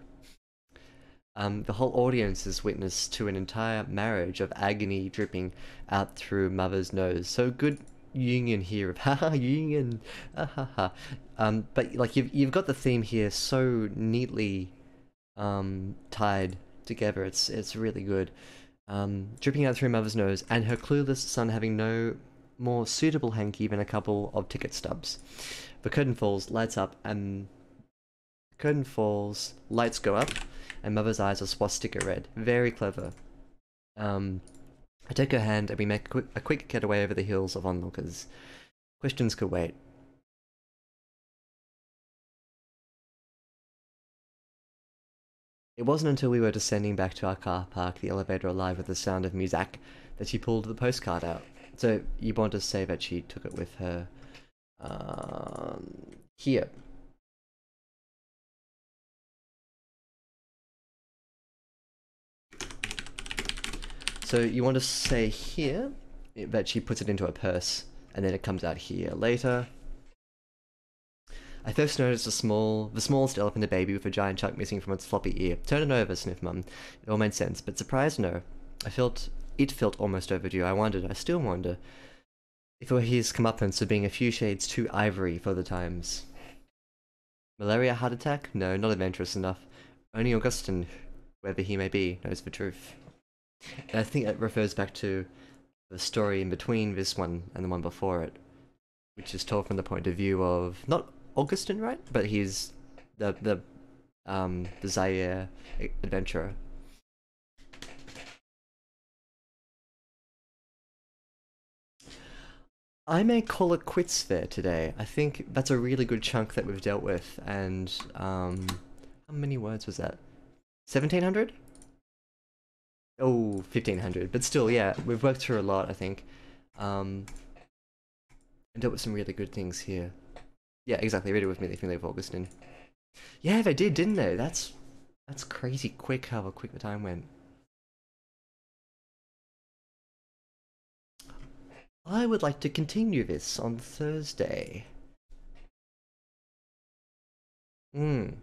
The whole audience is witness to an entire marriage of agony dripping out through Mother's nose. So good union here of haha union, ha. But like you've got the theme here so neatly tied together. It's really good. Dripping out through Mother's nose, and her clueless son having no more suitable hanky than a couple of ticket stubs. The curtain falls, lights up, and curtain falls, lights go up, and Mother's eyes are swastika red. Very clever. I take her hand and we make a quick getaway over the hills of onlookers. Questions could wait. It wasn't until we were descending back to our car park, the elevator alive with the sound of music, that she pulled the postcard out. So you want to say that she took it with her here. So you want to say here that she puts it into her purse, and then it comes out here later. I first noticed the smallest elephant, a baby with a giant chunk missing from its floppy ear. Turn it over, sniffed Mum. It all made sense, but surprised, no. It felt almost overdue. I still wonder, if it were his comeuppance of being a few shades too ivory for the times. Malaria, heart attack? No, not adventurous enough. Only Augustine, whoever he may be, knows the truth. And I think that refers back to the story in between this one and the one before it, which is told from the point of view of not Augustine, right? But he's the Zaire adventurer. I may call it quits there today. I think that's a really good chunk that we've dealt with, and how many words was that? 1700? Oh, 1500, but still, yeah, we've worked through a lot, I think. And dealt with some really good things here. Yeah, exactly, read it with me if you leave Augustine. Yeah, they did, didn't they? That's crazy quick how quick the time went. I would like to continue this on Thursday. I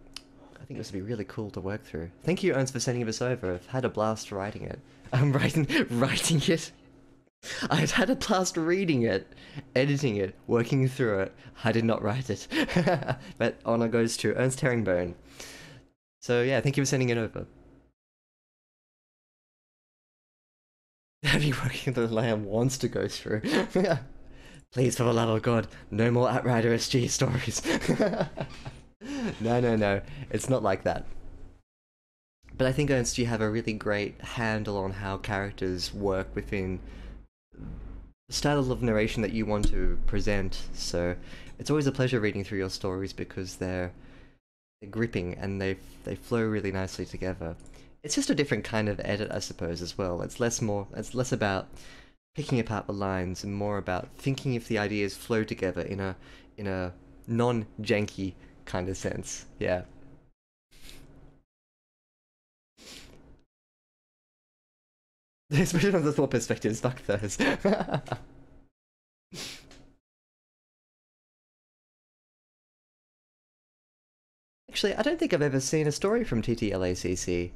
think this would be really cool to work through. Thank you, Ernst, for sending this over. I've had a blast writing it. I'm writing it. I've had a blast reading it, editing it, working through it. I did not write it. But honor goes to Ernst Herringbone. So yeah, thank you for sending it over. Having working the Lamb wants to go through. Please, for the love of God, no more Outrider SG stories. No, it's not like that. But I think, Ernst, you have a really great handle on how characters work within style of narration that you want to present. So it's always a pleasure reading through your stories because they're gripping and they flow really nicely together. It's just a different kind of edit, I suppose, as well. It's less about picking apart the lines and more about thinking if the ideas flow together in a non-janky kind of sense. Yeah. Especially from the thought perspectives, fuck those. Actually, I don't think I've ever seen a story from TTLACC.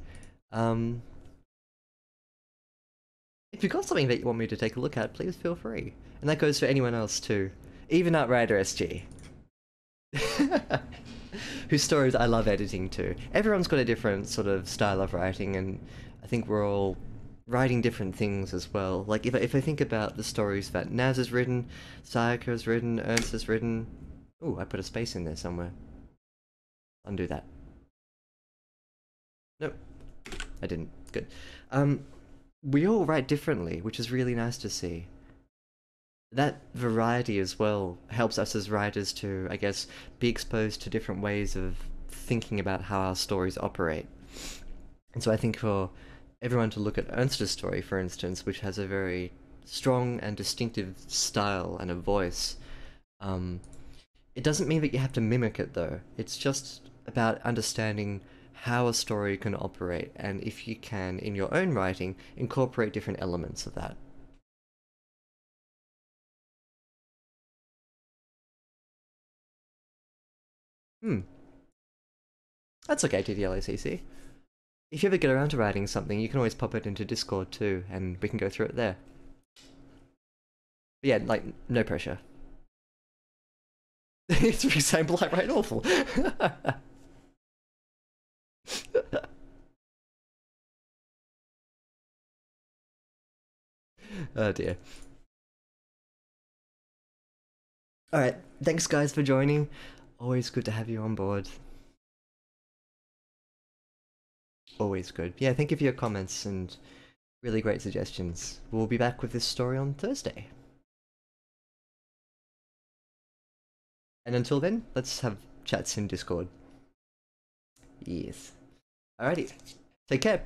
Um, if you've got something that you want me to take a look at, please feel free. And that goes for anyone else too. Even Outrider SG. Whose stories I love editing too. Everyone's got a different sort of style of writing, and I think we're all writing different things as well. Like if I think about the stories that Naz has written, Sayaka has written, Ernst has written. Ooh, I put a space in there somewhere. Undo that. Nope, I didn't. Good. We all write differently, which is really nice to see. That variety as well helps us as writers to, I guess, be exposed to different ways of thinking about how our stories operate. And so I think for everyone to look at Ernst's story, for instance, which has a very strong and distinctive style and a voice, it doesn't mean that you have to mimic it though. It's just about understanding how a story can operate, and if you can, in your own writing, incorporate different elements of that. Hmm, that's okay, TTLACC. If you ever get around to writing something, you can always pop it into Discord too, and we can go through it there. But yeah, like, no pressure. It's for example, I write awful. Oh dear. Alright, thanks guys for joining. Always good to have you on board. Always good. Yeah, thank you for your comments and really great suggestions. We'll be back with this story on Thursday. And until then, let's have chats in Discord. Yes. Alrighty. Take care.